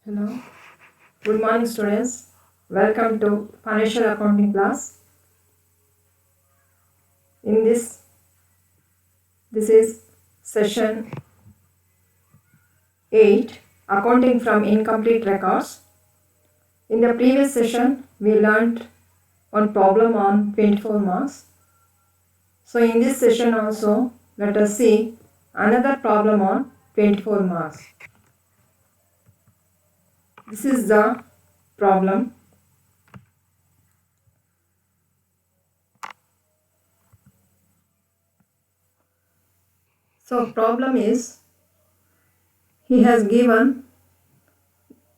Hello, good morning students. Welcome to financial accounting class. In this is session 8, accounting from incomplete records. In the previous session, we learned one problem on 24 marks. So in this session also, let us see another problem on 24 marks. This is the problem. So problem is, he has given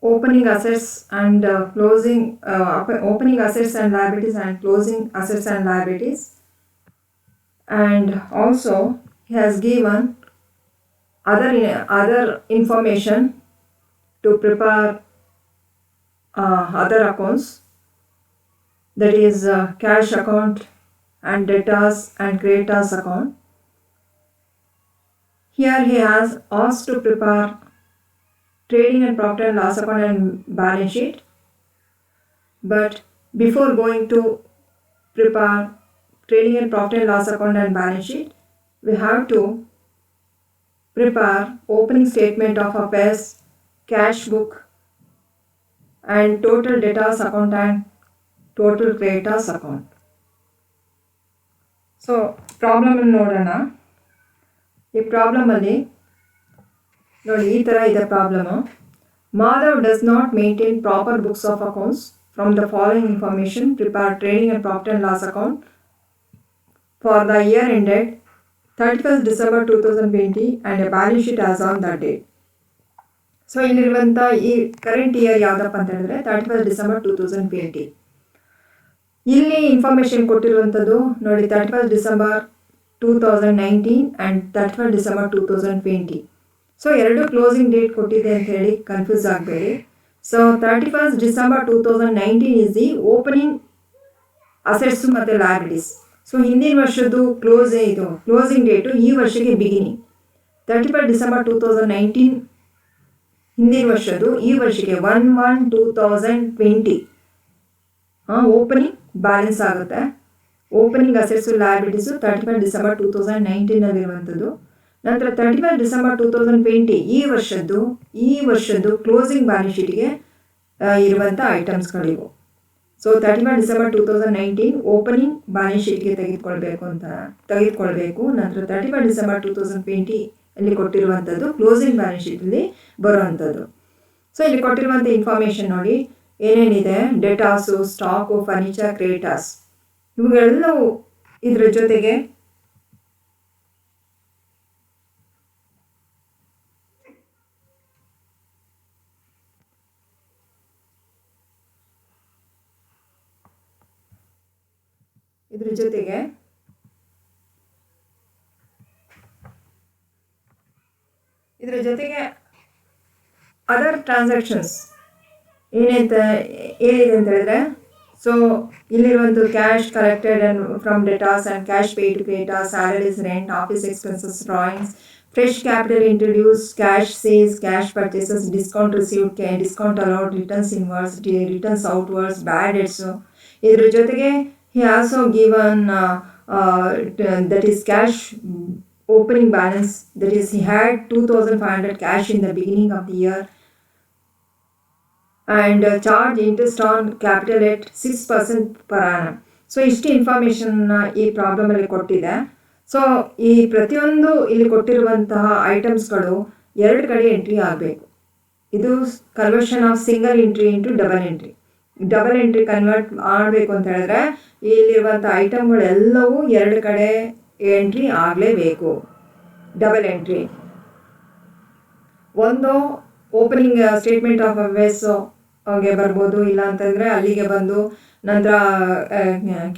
opening assets and opening assets and liabilities and closing assets and liabilities, and also he has given other information to prepare other accounts, that is cash account and debtors and creditors account. Here he has asked to prepare trading and profit and loss account and balance sheet, but before going to prepare trading and profit and loss account and balance sheet, we have to prepare opening statement of affairs, cash book, and total debtors account and total creditors account. So problem ನೋಡೋಣ. ಈ ಪ್ರಾಬ್ಲಮಲ್ಲಿ ನೋಡಿ, ಈ ಥರ ಇದೆ problem. Madhav does not maintain proper books of accounts. From the following information prepare trading and profit and loss account for the year ended 31st December 2020 and a balance sheet as on the date. So ಇಲ್ಲಿರುವಂಥ ಈ current year ಯಾವುದಪ್ಪ ಅಂತ ಹೇಳಿದ್ರೆ 31st December 2020. ಇಲ್ಲಿ information ಕೊಟ್ಟಿರುವಂಥದ್ದು ನೋಡಿ, 31st December 2019 and 31st December 2020. So ಎರಡು closing date ಕೊಟ್ಟಿದೆ ಅಂತ ಹೇಳಿ ಕನ್ಫ್ಯೂಸ್ ಆಗಬೇಡಿ. So 31st December 2019 is the opening assets ಮತ್ತು ಲಯಬಿಲಿಟೀಸ್. ಸೊ ಹಿಂದಿನ ವರ್ಷದ್ದು ಕ್ಲೋಸಿಂಗ್ ಡೇಟು ಈ ವರ್ಷಕ್ಕೆ ಬಿಗಿನಿಂಗ್. 31st December 2019 ಹಿಂದಿನ ವರ್ಷದ್ದು ಈ ವರ್ಷಕ್ಕೆ 1/1/2020 ಓಪನಿಂಗ್ ಬ್ಯಾಲೆನ್ಸ್ ಆಗುತ್ತೆ. Opening assets liabilities 31st December 2019ನಲ್ಲಿರುವಂಥದ್ದು. ನಂತರ 31st December 2020 ಈ ವರ್ಷದ್ದು ಕ್ಲೋಸಿಂಗ್ ಬ್ಯಾಲೆನ್ಸ್ ಶೀಟ್ಗೆ ಇರುವಂಥ ಐಟಮ್ಸ್ಗಳಿವು. So 31st December 2019 opening balance ಶೀಟ್ಗೆ ತೆಗೆದುಕೊಳ್ಬೇಕು. ನಂತರ 31st December 2020 ಅಲ್ಲಿ ಕೊಟ್ಟಿರುವಂಥದ್ದು ಕ್ಲೋಸಿಂಗ್ ಬ್ಯಾಲೆನ್ಸ್ ಶೀಟಲ್ಲಿ ಬರುವಂಥದ್ದು. ಸೊ ಇಲ್ಲಿ ಕೊಟ್ಟಿರುವಂಥ ಇನ್ಫಾರ್ಮೇಷನ್ ನೋಡಿ, ಏನೇನಿದೆ, ಡೇಟಾಸು, ಸ್ಟಾಕು, ಫರ್ನಿಚರ್, ಕ್ರೆಡಿಟರ್ಸ್, ಇವುಗಳೆಲ್ಲವೂ ಇದರ ಜೊತೆಗೆ ಅದರ್ ಟ್ರಾನ್ಸಾಕ್ಷನ್ಸ್ ಏನಿದೆ ಅಂತ ಹೇಳಿದ್ರೆ, ಸೊ ಇಲ್ಲಿರುವಂಥ cash collected and from debtors and cash pay to creditors, salaries, rent, office expenses, drawings, fresh capital introduce, cash sales, cash purchases, discount received, discount allowed, returns inwards, returns outwards, bad debts. ಇದ್ರ ಜೊತೆಗೆ he also given that is cash opening balance, that is he had 2,500 cash in the beginning of the year and charge interest on capital at 6% per annum. So ಇಷ್ಟು ಇನ್ಫಾರ್ಮೇಷನ್ನ ಈ ಪ್ರಾಬ್ಲಮಲ್ಲಿ ಕೊಟ್ಟಿದೆ. So ಈ ಪ್ರತಿಯೊಂದು ಇಲ್ಲಿ ಕೊಟ್ಟಿರುವಂತಹ ಐಟಮ್ಸ್ಗಳು ಎರಡು ಕಡೆ ಎಂಟ್ರಿ ಆಗಬೇಕು. ಇದು conversion of single entry into double entry convert ಮಾಡಬೇಕು ಅಂತ ಹೇಳಿದ್ರೆ ಇಲ್ಲಿರುವಂಥ ಐಟಮ್ಗಳೆಲ್ಲವೂ ಎರಡು ಕಡೆ ಎಂಟ್ರಿ ಆಗಲೇಬೇಕು. ಡಬಲ್ ಎಂಟ್ರಿ ಒಂದು ಓಪನಿಂಗ್ ಸ್ಟೇಟ್ಮೆಂಟ್ ಆಫ್ ಅಫೇರ್ಸ್ಗೆ ಬರ್ಬೋದು, ಇಲ್ಲ ಅಂತಂದರೆ ಅಲ್ಲಿಗೆ ಬಂದು ನಂತರ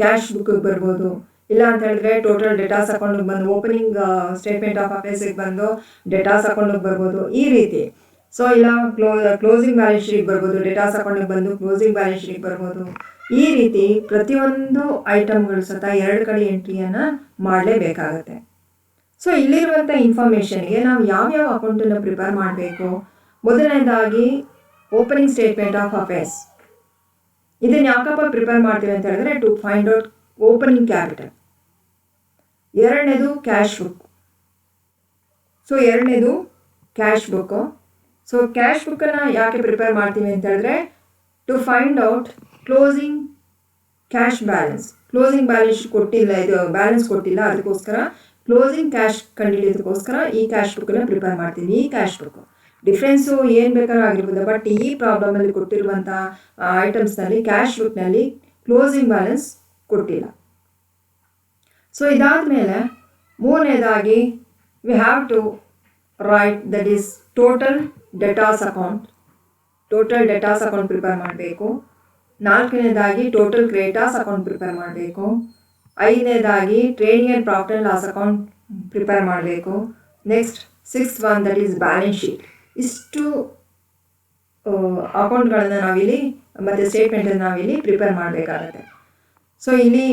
ಕ್ಯಾಶ್ ಬುಕ್ಕಿಗೆ ಬರ್ಬೋದು, ಇಲ್ಲ ಅಂತ ಹೇಳಿದ್ರೆ ಟೋಟಲ್ ಡೇಟಾಸ್ ಅಕೌಂಟಿಗೆ ಬಂದು ಓಪನಿಂಗ್ ಸ್ಟೇಟ್ಮೆಂಟ್ ಆಫ್ ಅಫೇರ್ಸಿಗೆ ಬಂದು ಡೇಟಾಸ್ ಅಕೌಂಟಿಗೆ ಬರ್ಬೋದು, ಈ ರೀತಿ. ಸೊ ಇಲ್ಲ ಕ್ಲೋಸಿಂಗ್ ಬ್ಯಾಲೆನ್ಸ್ ಶೀಟ್ಗೆ ಬರ್ಬೋದು, ಡೇಟಾಸ್ ಅಕೌಂಟಿಗೆ ಬಂದು ಕ್ಲೋಸಿಂಗ್ ಬ್ಯಾಲೆನ್ಸ್ ಶೀಟ್ಗೆ ಬರ್ಬೋದು. ಈ ರೀತಿ ಪ್ರತಿಯೊಂದು ಐಟಮ್ಗಳು ಸತ ಎರಡು ಕಡೆ ಎಂಟ್ರಿಯನ್ನು ಮಾಡಲೇಬೇಕಾಗತ್ತೆ. ಸೊ ಇಲ್ಲಿರುವಂಥ ಇನ್ಫಾರ್ಮೇಷನ್ಗೆ ನಾವು ಯಾವ್ಯಾವ ಅಕೌಂಟನ್ನು ಪ್ರಿಪೇರ್ ಮಾಡಬೇಕು. ಮೊದಲನೇದಾಗಿ ಓಪನಿಂಗ್ ಸ್ಟೇಟ್ಮೆಂಟ್ ಆಫ್ ಅಫೇರ್ಸ್. ಇದನ್ನು ಯಾಕಪ್ಪ ಪ್ರಿಪೇರ್ ಮಾಡ್ತೀವಿ ಅಂತ ಹೇಳಿದ್ರೆ to find out opening capital. ಎರಡನೇದು ಕ್ಯಾಶ್ ಬುಕ್. ಸೊ ಎರಡನೇದು ಕ್ಯಾಶ್ ಬುಕ್ಕು. ಸೊ ಕ್ಯಾಶ್ ಬುಕ್ಕನ್ನು ಯಾಕೆ ಪ್ರಿಪೇರ್ ಮಾಡ್ತೀವಿ ಅಂತ ಹೇಳಿದ್ರೆ to find out closing cash balance. Closing balance ಕೊಟ್ಟಿಲ್ಲ, ಇದು ಬ್ಯಾಲೆನ್ಸ್ ಕೊಟ್ಟಿಲ್ಲ, ಅದಕ್ಕೋಸ್ಕರ ಕ್ಲೋಸಿಂಗ್ ಕ್ಯಾಶ್ ಕಂಡುಹಿಡಿಯೋದಕ್ಕೋಸ್ಕರ ಈ ಕ್ಯಾಶ್ ಬುಕ್ಕನ್ನು ಪ್ರಿಪೇರ್ ಮಾಡ್ತೀವಿ. ಈ ಕ್ಯಾಶ್ ಬುಕ್ಕು ಡಿಫ್ರೆನ್ಸು ಏನು ಬೇಕಾದ್ರೂ ಆಗಿರ್ಬೋದು, ಬಟ್ ಈ ಪ್ರಾಬ್ಲಮಲ್ಲಿ ಕೊಟ್ಟಿರುವಂಥ ಐಟಮ್ಸ್ನಲ್ಲಿ ಕ್ಯಾಶ್ ಬುಕ್ನಲ್ಲಿ ಕ್ಲೋಸಿಂಗ್ ಬ್ಯಾಲೆನ್ಸ್ ಕೊಟ್ಟಿಲ್ಲ. ಸೊ ಇದಾದ ಮೇಲೆ ಮೂರನೇದಾಗಿ we have to write that is total debtors account. Total debtors account prepare ಮಾಡಬೇಕು. ನಾಲ್ಕನೇದಾಗಿ ಟೋಟಲ್ ಕ್ರೆಡಿಟಾರ್ಸ್ ಅಕೌಂಟ್ ಪ್ರಿಪೇರ್ ಮಾಡಬೇಕು. ಐದನೇದಾಗಿ trading and profit and loss account prepare ಮಾಡಬೇಕು. Next sixth one that is balance sheet. ಇಷ್ಟು ಅಕೌಂಟ್ಗಳನ್ನು ನಾವಿಲ್ಲಿ ಮತ್ತು ಸ್ಟೇಟ್ಮೆಂಟನ್ನು ನಾವಿಲ್ಲಿ ಪ್ರಿಪೇರ್ ಮಾಡಬೇಕಾಗತ್ತೆ. ಸೊ ಇಲ್ಲಿ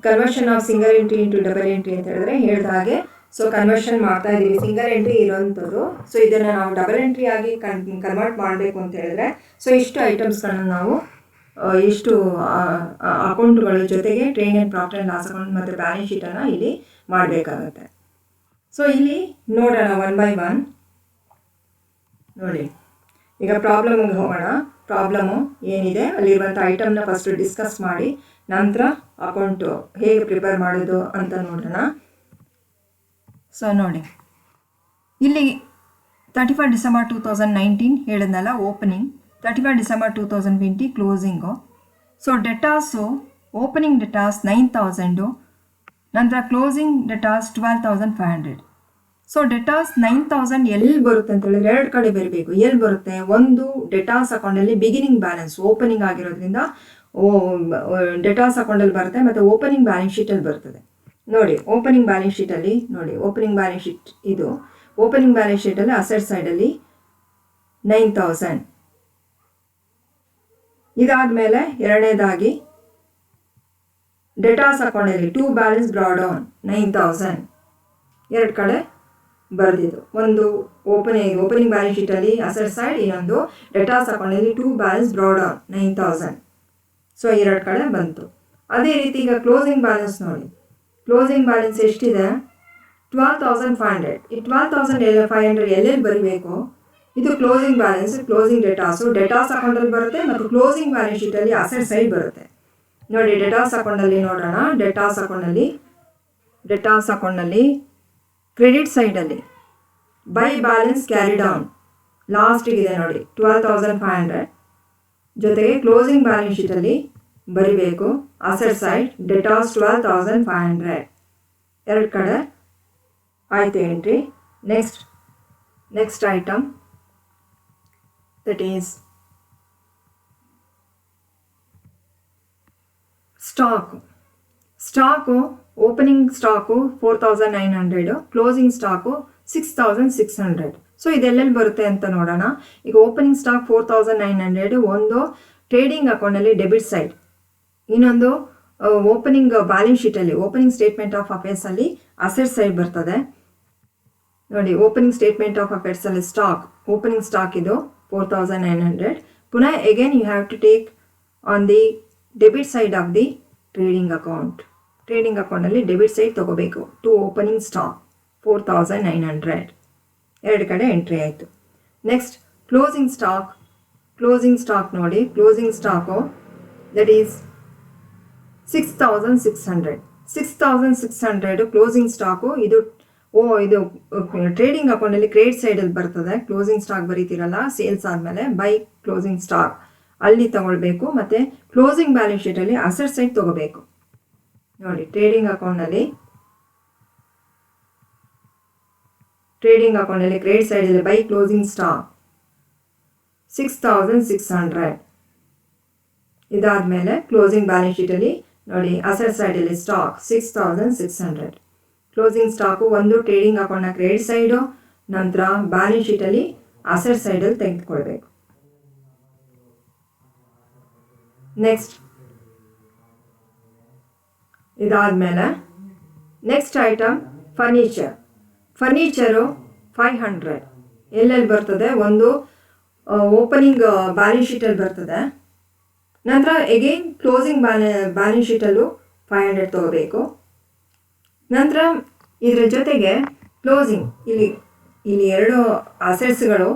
conversion of single entry into double entry ಅಂತ ಹೇಳಿದ್ರೆ ಹೇಳಿದ ಹಾಗೆ ಸೊ ಕನ್ವರ್ಷನ್ ಮಾಡ್ತಾ ಇದ್ದೀವಿ. ಸಿಂಗಲ್ ಎಂಟ್ರಿ ಇರೋಂಥದ್ದು, ಸೊ ಇದನ್ನು ನಾವು ಡಬಲ್ ಎಂಟ್ರಿ ಆಗಿ ಕನ್ವರ್ಟ್ ಮಾಡಬೇಕು ಅಂತ ಹೇಳಿದ್ರೆ ಸೊ ಇಷ್ಟು ಐಟಮ್ಸ್ಗಳನ್ನು ನಾವು ಇಷ್ಟು ಅಕೌಂಟ್ಗಳ ಜೊತೆಗೆ trading and profit and loss account ಮತ್ತು ಬ್ಯಾಲೆನ್ಸ್ ಶೀಟನ್ನು ಇಲ್ಲಿ ಮಾಡಬೇಕಾಗತ್ತೆ. ಸೊ ಇಲ್ಲಿ ನೋಡೋಣ ಒನ್ ಬೈ ಒನ್. ನೋಡಿ, ಈಗ ಪ್ರಾಬ್ಲಮ್ಗೆ ಹೋಗೋಣ. ಪ್ರಾಬ್ಲಮ್ಮು ಏನಿದೆ ಅಲ್ಲಿರುವಂಥ ಐಟಮ್ನ ಫಸ್ಟು ಡಿಸ್ಕಸ್ ಮಾಡಿ ನಂತರ ಅಕೌಂಟು ಹೇಗೆ ಪ್ರಿಪೇರ್ ಮಾಡೋದು ಅಂತ ನೋಡೋಣ. ಸೊ ನೋಡಿ, ಇಲ್ಲಿ 31 ಡಿಸೆಂಬರ್ 2019 ಹೇಳಿದ್ನಲ್ಲ opening, 31 December 2020 closing. So debtors opening debtors 9,000, ನಂತರ ಕ್ಲೋಸಿಂಗ್ ಡೆಟಾಸ್ 12,500. ಸೊ ಡೆಟಾಸ್ 9,000 ಎಲ್ಲಿ ಬರುತ್ತೆ ಅಂತ ಹೇಳಿದ್ರೆ ಎರಡು ಕಡೆ ಬರಬೇಕು. ಎಲ್ಲಿ ಬರುತ್ತೆ? ಒಂದು ಡೆಟಾಸ್ ಅಕೌಂಟಲ್ಲಿ ಬಿಗಿನಿಂಗ್ ಬ್ಯಾಲೆನ್ಸ್ ಓಪನಿಂಗ್ ಆಗಿರೋದ್ರಿಂದ ಡೆಟಾಸ್ ಅಕೌಂಟಲ್ಲಿ ಬರುತ್ತೆ, ಮತ್ತು ಓಪನಿಂಗ್ ಬ್ಯಾಲೆನ್ಸ್ ಶೀಟಲ್ಲಿ ಬರ್ತದೆ. ನೋಡಿ ಓಪನಿಂಗ್ ಬ್ಯಾಲೆನ್ಸ್ ಶೀಟಲ್ಲಿ ನೋಡಿ, ಓಪನಿಂಗ್ ಬ್ಯಾಲೆನ್ಸ್ ಶೀಟ್ ಇದು. ಓಪನಿಂಗ್ ಬ್ಯಾಲೆನ್ಸ್ ಶೀಟಲ್ಲಿ ಅಸೆಟ್ ಸೈಡಲ್ಲಿ 9,000. ಇದಾದಮೇಲೆ ಎರಡನೇದಾಗಿ ಡೆಟಾಸ್ ಅಕೌಂಟಲ್ಲಿ ಟು ಬ್ಯಾಲೆನ್ಸ್ ಡ್ರಾಡೌನ್ 9,000 ಎರಡು ಕಡೆ ಬರೆದಿದ್ದು. ಒಂದು ಓಪನಿಂಗ್ ಬ್ಯಾಲೆನ್ಸ್ ಶೀಟಲ್ಲಿ ಅಸೆಟ್ ಸೈಡ್, ಇನ್ನೊಂದು ಡೆಟಾಸ್ ಅಕೌಂಟಲ್ಲಿ ಟು ಬ್ಯಾಲೆನ್ಸ್ ಡ್ರಾಡೌನ್ 9,000. ಸೊ ಎರಡು ಕಡೆ ಬಂತು. ಅದೇ ರೀತಿ ಈಗ ಕ್ಲೋಸಿಂಗ್ ಬ್ಯಾಲೆನ್ಸ್ ನೋಡಿ, ಕ್ಲೋಸಿಂಗ್ ಬ್ಯಾಲೆನ್ಸ್ ಎಷ್ಟಿದೆ? 12,500. ಈ 12,500 ಎಲ್ಲೆಲ್ಲಿ ಬರಬೇಕು? ಇದು ಕ್ಲೋಸಿಂಗ್ ಬ್ಯಾಲೆನ್ಸ್, ಕ್ಲೋಸಿಂಗ್ ಡೆಟಾಸು ಡೆಟಾಸ್ ಅಕೌಂಟಲ್ಲಿ ಬರುತ್ತೆ, ಮತ್ತು ಕ್ಲೋಸಿಂಗ್ ಬ್ಯಾಲೆನ್ಸ್ ಶೀಟಲ್ಲಿ ಅಸೆಟ್ ಸೈಡ್ ಬರುತ್ತೆ. ನೋಡಿ ಡೆಟಾಸ್ ಅಕೌಂಟಲ್ಲಿ ನೋಡೋಣ. ಡೆಟಾಸ್ ಅಕೌಂಟಲ್ಲಿ ಕ್ರೆಡಿಟ್ ಸೈಡಲ್ಲಿ ಬೈ ಬ್ಯಾಲೆನ್ಸ್ ಕ್ಯಾರಿ ಡೌನ್ ಲಾಸ್ಟಿಗಿದೆ ನೋಡಿ 12,500, ಜೊತೆಗೆ ಕ್ಲೋಸಿಂಗ್ ಬ್ಯಾಲೆನ್ಸ್ ಶೀಟಲ್ಲಿ ಬರಿಬೇಕು ಅಸೆಟ್ ಸೈಡ್ ಡೆಟಾಸ್ 12,500 ಎರಡು ಕಡೆ ಆಯಿತು entry. Next item that is stock opening stock 4,900, closing stock 6,600. So ಇದೆಲ್ಲೆಲ್ಲಿ ಬರುತ್ತೆ ಅಂತ ನೋಡೋಣ. ಈಗ ಓಪನಿಂಗ್ ಸ್ಟಾಕ್ 4,900 ಒಂದು ಟ್ರೇಡಿಂಗ್ ಅಕೌಂಟಲ್ಲಿ ಡೆಬಿಟ್ ಸೈಡ್, ಇನ್ನೊಂದು ಓಪನಿಂಗ್ ಬ್ಯಾಲೆನ್ಸ್ ಶೀಟಲ್ಲಿ ಓಪನಿಂಗ್ ಸ್ಟೇಟ್ಮೆಂಟ್ ಆಫ್ ಅಫೇರ್ಸಲ್ಲಿ ಅಸೆಟ್ ಸೈಡ್ ಬರ್ತದೆ. ನೋಡಿ ಓಪನಿಂಗ್ ಸ್ಟೇಟ್ಮೆಂಟ್ ಆಫ್ ಅಫೇರ್ಸಲ್ಲಿ ಓಪನಿಂಗ್ ಸ್ಟಾಕ್ ಇದು 4,900. ಪುನಃ again you have to take on the debit side of the trading ಅಕೌಂಟಲ್ಲಿ ಡೆಬಿಟ್ ಸೈಡ್ ತೊಗೋಬೇಕು ಟು ಓಪನಿಂಗ್ ಸ್ಟಾಕ್ 4,900 ಎರಡು ಕಡೆ ಎಂಟ್ರಿ ಆಯಿತು. ನೆಕ್ಸ್ಟ್ ಕ್ಲೋಸಿಂಗ್ ಸ್ಟಾಕ್ ನೋಡಿ, closing stock that is 6,600 closing stock. ಇದು ಟ್ರೇಡಿಂಗ್ ಅಕೌಂಟಲ್ಲಿ ಕ್ರೆಡಿಟ್ ಸೈಡಲ್ಲಿ ಬರ್ತದೆ. ಕ್ಲೋಸಿಂಗ್ ಸ್ಟಾಕ್ ಬರೀತಿರಲ್ಲ ಸೇಲ್ಸ್ ಆದಮೇಲೆ ಬೈ ಕ್ಲೋಸಿಂಗ್ ಸ್ಟಾಕ್ ಅಲ್ಲಿ ತಗೊಳ್ಬೇಕು, ಮತ್ತು ಕ್ಲೋಸಿಂಗ್ ಬ್ಯಾಲೆನ್ಸ್ ಶೀಟಲ್ಲಿ ಅಸೆಟ್ ಸೈಡ್ ತೊಗೋಬೇಕು. ನೋಡಿ ಟ್ರೇಡಿಂಗ್ ಅಕೌಂಟಲ್ಲಿ ಕ್ರೆಡಿಟ್ ಸೈಡಲ್ಲಿ ಬೈ ಕ್ಲೋಸಿಂಗ್ ಸ್ಟಾಕ್ 6,600. ಇದಾದಮೇಲೆ ಕ್ಲೋಸಿಂಗ್ ಬ್ಯಾಲೆನ್ಸ್ ಶೀಟಲ್ಲಿ ನೋಡಿ ಅಸೆಟ್ ಸೈಡಲ್ಲಿ ಸ್ಟಾಕ್ 6,600. ಕ್ಲೋಸಿಂಗ್ ಸ್ಟಾಕು ಒಂದು ಟ್ರೇಡಿಂಗ್ ಅಕೌಂಟ್ನ ಕ್ರೆಡಿಟ್ ಸೈಡು, ನಂತರ ಬ್ಯಾಲೆನ್ಸ್ ಶೀಟಲ್ಲಿ ಅಸೆಟ್ ಸೈಡಲ್ಲಿ ತೆಗೆದುಕೊಳ್ಬೇಕು. ನೆಕ್ಸ್ಟ್ ಇದಾದಮೇಲೆ ನೆಕ್ಸ್ಟ್ ಐಟಮ್ ಫರ್ನಿಚರು 500 ಎಲ್ಲೆಲ್ಲಿ ಬರ್ತದೆ? ಒಂದು ಓಪನಿಂಗ್ ಬ್ಯಾಲೆನ್ಸ್ ಶೀಟಲ್ಲಿ ಬರ್ತದೆ. ನಂತರ ಎಗೈನ್ ಕ್ಲೋಸಿಂಗ್ ಬ್ಯಾಲೆನ್ಸ್ ಶೀಟಲ್ಲೂ 500 ತೊಗೋಬೇಕು. ನಂತರ ಇದರ ಜೊತೆಗೆ ಕ್ಲೋಸಿಂಗ್ ಇಲ್ಲಿ ಎರಡು ಅಸೆಟ್ಸ್ಗಳು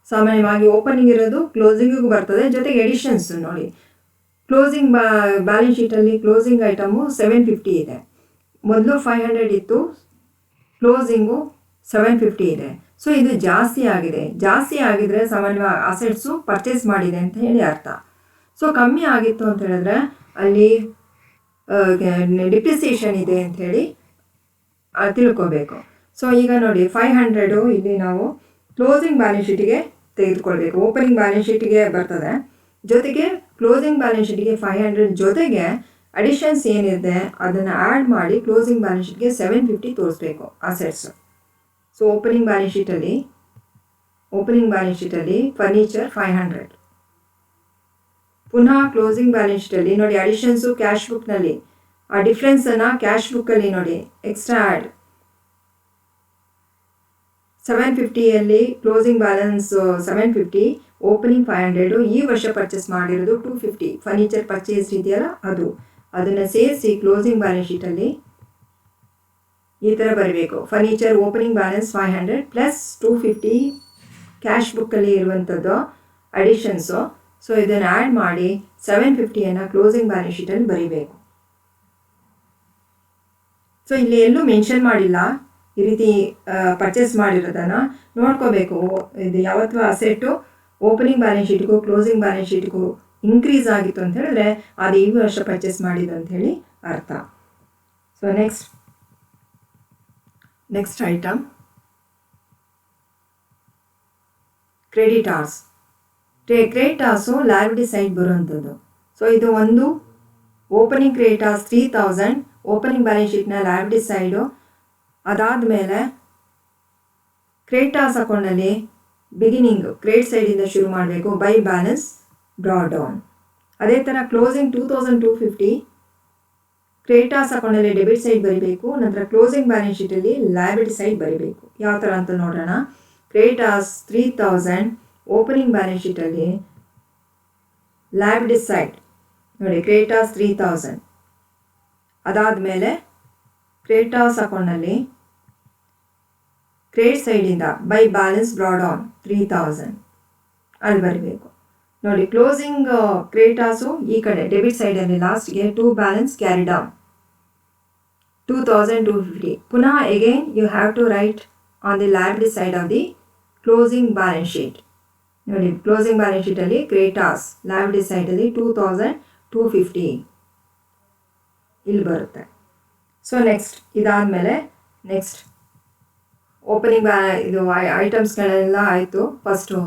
ಸಾಮಾನ್ಯವಾಗಿ ಓಪನಿಂಗ್ ಇರೋದು ಕ್ಲೋಸಿಂಗಿಗೂ ಬರ್ತದೆ. ಜೊತೆಗೆ ಎಡಿಷನ್ಸ್ ನೋಡಿ, ಕ್ಲೋಸಿಂಗ್ ಬ್ಯಾಲೆನ್ಸ್ ಶೀಟಲ್ಲಿ ಕ್ಲೋಸಿಂಗ್ ಐಟಮು 750 ಇದೆ. ಮೊದಲು 500 ಇತ್ತು, ಕ್ಲೋಸಿಂಗು 750 ಇದೆ. ಸೊ ಇದು ಜಾಸ್ತಿ ಆಗಿದೆ. ಜಾಸ್ತಿ ಆಗಿದರೆ ಸಾಮಾನ್ಯವಾಗಿ ಅಸೆಟ್ಸು ಪರ್ಚೇಸ್ ಮಾಡಿದೆ ಅಂತ ಹೇಳಿ ಅರ್ಥ. ಸೊ ಕಮ್ಮಿ ಆಗಿತ್ತು ಅಂತ ಹೇಳಿದ್ರೆ ಅಲ್ಲಿ ಡಿಪ್ರಿಸಿಯೇಷನ್ ಇದೆ ಅಂಥೇಳಿ ತಿಳ್ಕೊಬೇಕು. ಸೊ ಈಗ ನೋಡಿ 500 ಇಲ್ಲಿ ನಾವು ಕ್ಲೋಸಿಂಗ್ ಬ್ಯಾಲೆನ್ಸ್ ಶೀಟಿಗೆ ತೆಗೆದುಕೊಳ್ಬೇಕು. ಓಪನಿಂಗ್ ಬ್ಯಾಲೆನ್ಸ್ ಶೀಟಿಗೆ ಬರ್ತದೆ, ಜೊತೆಗೆ ಕ್ಲೋಸಿಂಗ್ ಬ್ಯಾಲೆನ್ಸ್ ಶೀಟಿಗೆ 500 ಜೊತೆಗೆ ಅಡಿಷನ್ಸ್ ಏನಿದೆ ಅದನ್ನು ಆ್ಯಡ್ ಮಾಡಿ ಕ್ಲೋಸಿಂಗ್ ಬ್ಯಾಲೆನ್ಸ್ ಶೀಟ್ಗೆ 750 ತೋರಿಸ್ಬೇಕು ಅಸೆಟ್ಸ್. ಸೊ ಓಪನಿಂಗ್ ಬ್ಯಾಲೆನ್ಸ್ ಶೀಟಲ್ಲಿ ಫರ್ನಿಚರ್ 500. ಪುನಃ ಕ್ಲೋಸಿಂಗ್ ಬ್ಯಾಲೆನ್ಸ್ ಶೀಟಲ್ಲಿ ನೋಡಿ ಅಡಿಷನ್ಸು ಕ್ಯಾಶ್ ಬುಕ್ನಲ್ಲಿ ಆ ಡಿಫ್ರೆನ್ಸನ್ನು ಕ್ಯಾಶ್ ಬುಕ್ಕಲ್ಲಿ ನೋಡಿ ಎಕ್ಸ್ಟ್ರಾ ಆ್ಯಡ್ 750ಯಲ್ಲಿ ಕ್ಲೋಸಿಂಗ್ ಬ್ಯಾಲೆನ್ಸ್ 750, ಓಪನಿಂಗ್ 500. ಈ ವರ್ಷ ಪರ್ಚೇಸ್ ಮಾಡಿರೋದು 250 ಫರ್ನಿಚರ್ ಪರ್ಚೇಸ್ ಇದೆಯಲ್ಲ ಅದನ್ನು ಸೇರಿಸಿ ಕ್ಲೋಸಿಂಗ್ ಬ್ಯಾಲೆನ್ಸ್ ಶೀಟಲ್ಲಿ ಈ ಥರ ಬರಬೇಕು. Furniture opening balance 500 plus 250 cash ಬುಕ್ಕಲ್ಲಿ ಇರುವಂಥದ್ದು ಅಡಿಷನ್ಸು. ಸೊ ಇದನ್ನು ಆ್ಯಡ್ ಮಾಡಿ 750ಯನ್ನು ಕ್ಲೋಸಿಂಗ್ ಬ್ಯಾಲೆನ್ಸ್ ಶೀಟಲ್ಲಿ ಬರೀಬೇಕು. ಸೊ ಇಲ್ಲಿ ಎಲ್ಲೂ ಮೆನ್ಷನ್ ಮಾಡಿಲ್ಲ ಈ ರೀತಿ ಪರ್ಚೇಸ್ ಮಾಡಿರೋದನ್ನು ನೋಡ್ಕೋಬೇಕು. ಇದು ಯಾವತ್ತೂ ಅಸೆಟ್ಟು ಓಪನಿಂಗ್ ಬ್ಯಾಲೆನ್ಸ್ ಶೀಟ್ಗೂ ಕ್ಲೋಸಿಂಗ್ ಬ್ಯಾಲೆನ್ಸ್ ಶೀಟ್ಗೂ ಇನ್ಕ್ರೀಸ್ ಆಗಿತ್ತು ಅಂತ ಹೇಳಿದ್ರೆ ಅದು ಈ ವರ್ಷ ಪರ್ಚೇಸ್ ಮಾಡಿದ್ದು ಅಂಥೇಳಿ ಅರ್ಥ. So next item creditors. Creditors liability side ಬರುವಂಥದ್ದು. ಸೊ ಇದು ಒಂದು ಓಪನಿಂಗ್ ಕ್ರೆಡಿಟಾರ್ಸ್ 3000 ಓಪನಿಂಗ್ ಬ್ಯಾಲೆನ್ಸ್ ಶೀಟ್ನ ಲಯಬಿಲಿಟಿ ಸೈಡು. ಅದಾದಮೇಲೆ ಕ್ರೆಡಿಟಾರ್ಸ್ ಅಕೌಂಟಲ್ಲಿ ಬಿಗಿನಿಂಗು ಕ್ರೆಡಿಟ್ ಸೈಡಿಂದ ಶುರು ಮಾಡಬೇಕು, ಬೈ ಬ್ಯಾಲೆನ್ಸ್ ಡ್ರಾ ಡೌನ್. ಅದೇ ಥರ ಕ್ಲೋಸಿಂಗ್ 2250 ಕ್ರೆಡಿಟಾರ್ಸ್ ಅಕೌಂಟಲ್ಲಿ ಡೆಬಿಟ್ ಸೈಡ್ ಬರೀಬೇಕು. ನಂತರ ಕ್ಲೋಸಿಂಗ್ ಬ್ಯಾಲೆನ್ಸ್ ಶೀಟಲ್ಲಿ ಲಯಬಿಲಿಟಿ ಸೈಡ್ ಬರೀಬೇಕು. ಯಾವ ಥರ ಅಂತ ನೋಡೋಣ. ಕ್ರೆಡಿಟಾರ್ಸ್ 3000 ಓಪನಿಂಗ್ ಬ್ಯಾಲೆನ್ಸ್ ಶೀಟಲ್ಲಿ ಲಯಬಿಲಿಟಿ ಸೈಡ್ ನೋಡಿ ಕ್ರೆಡಿಟಾರ್ಸ್ 3000. ಅದಾದಮೇಲೆ ಕ್ರೆಡಿಟಾರ್ಸ್ ಅಕೌಂಟ್ನಲ್ಲಿ ಕ್ರೆಡಿಟ್ ಸೈಡಿಂದ ಬೈ ಬ್ಯಾಲೆನ್ಸ್ ಡ್ರಾ ಡೌನ್ 3000 ಅಲ್ಲಿ ಬರಬೇಕು. ನೋಡಿ ಕ್ಲೋಸಿಂಗ್ ಕ್ರೆಡಿಟಾರ್ಸು ಈ ಕಡೆ ಡೆಬಿಟ್ ಸೈಡಲ್ಲಿ ಲಾಸ್ಟ್ಗೆ 2 ಬ್ಯಾಲೆನ್ಸ್ ಕ್ಯಾರಿ ಡೌನ್ 2250. ಪುನಃ again you have to write on the liability side of the closing balance sheet. ನೋಡಿ ಕ್ಲೋಸಿಂಗ್ ಬ್ಯಾಲೆನ್ಸ್ ಶೀಟಲ್ಲಿ ಕ್ರೆಡಿಟಾರ್ಸ್ ಲಯಬಿಲಿಟಿ ಸೈಡಲ್ಲಿ 2250 ಇಲ್ಲಿ ಬರುತ್ತೆ. ಸೊ ಇದಾದಮೇಲೆ ನೆಕ್ಸ್ಟ್ ಓಪನಿಂಗ್ ಇದು ಐಟಮ್ಸ್ಗಳೆಲ್ಲ ಆಯಿತು. ಫಸ್ಟು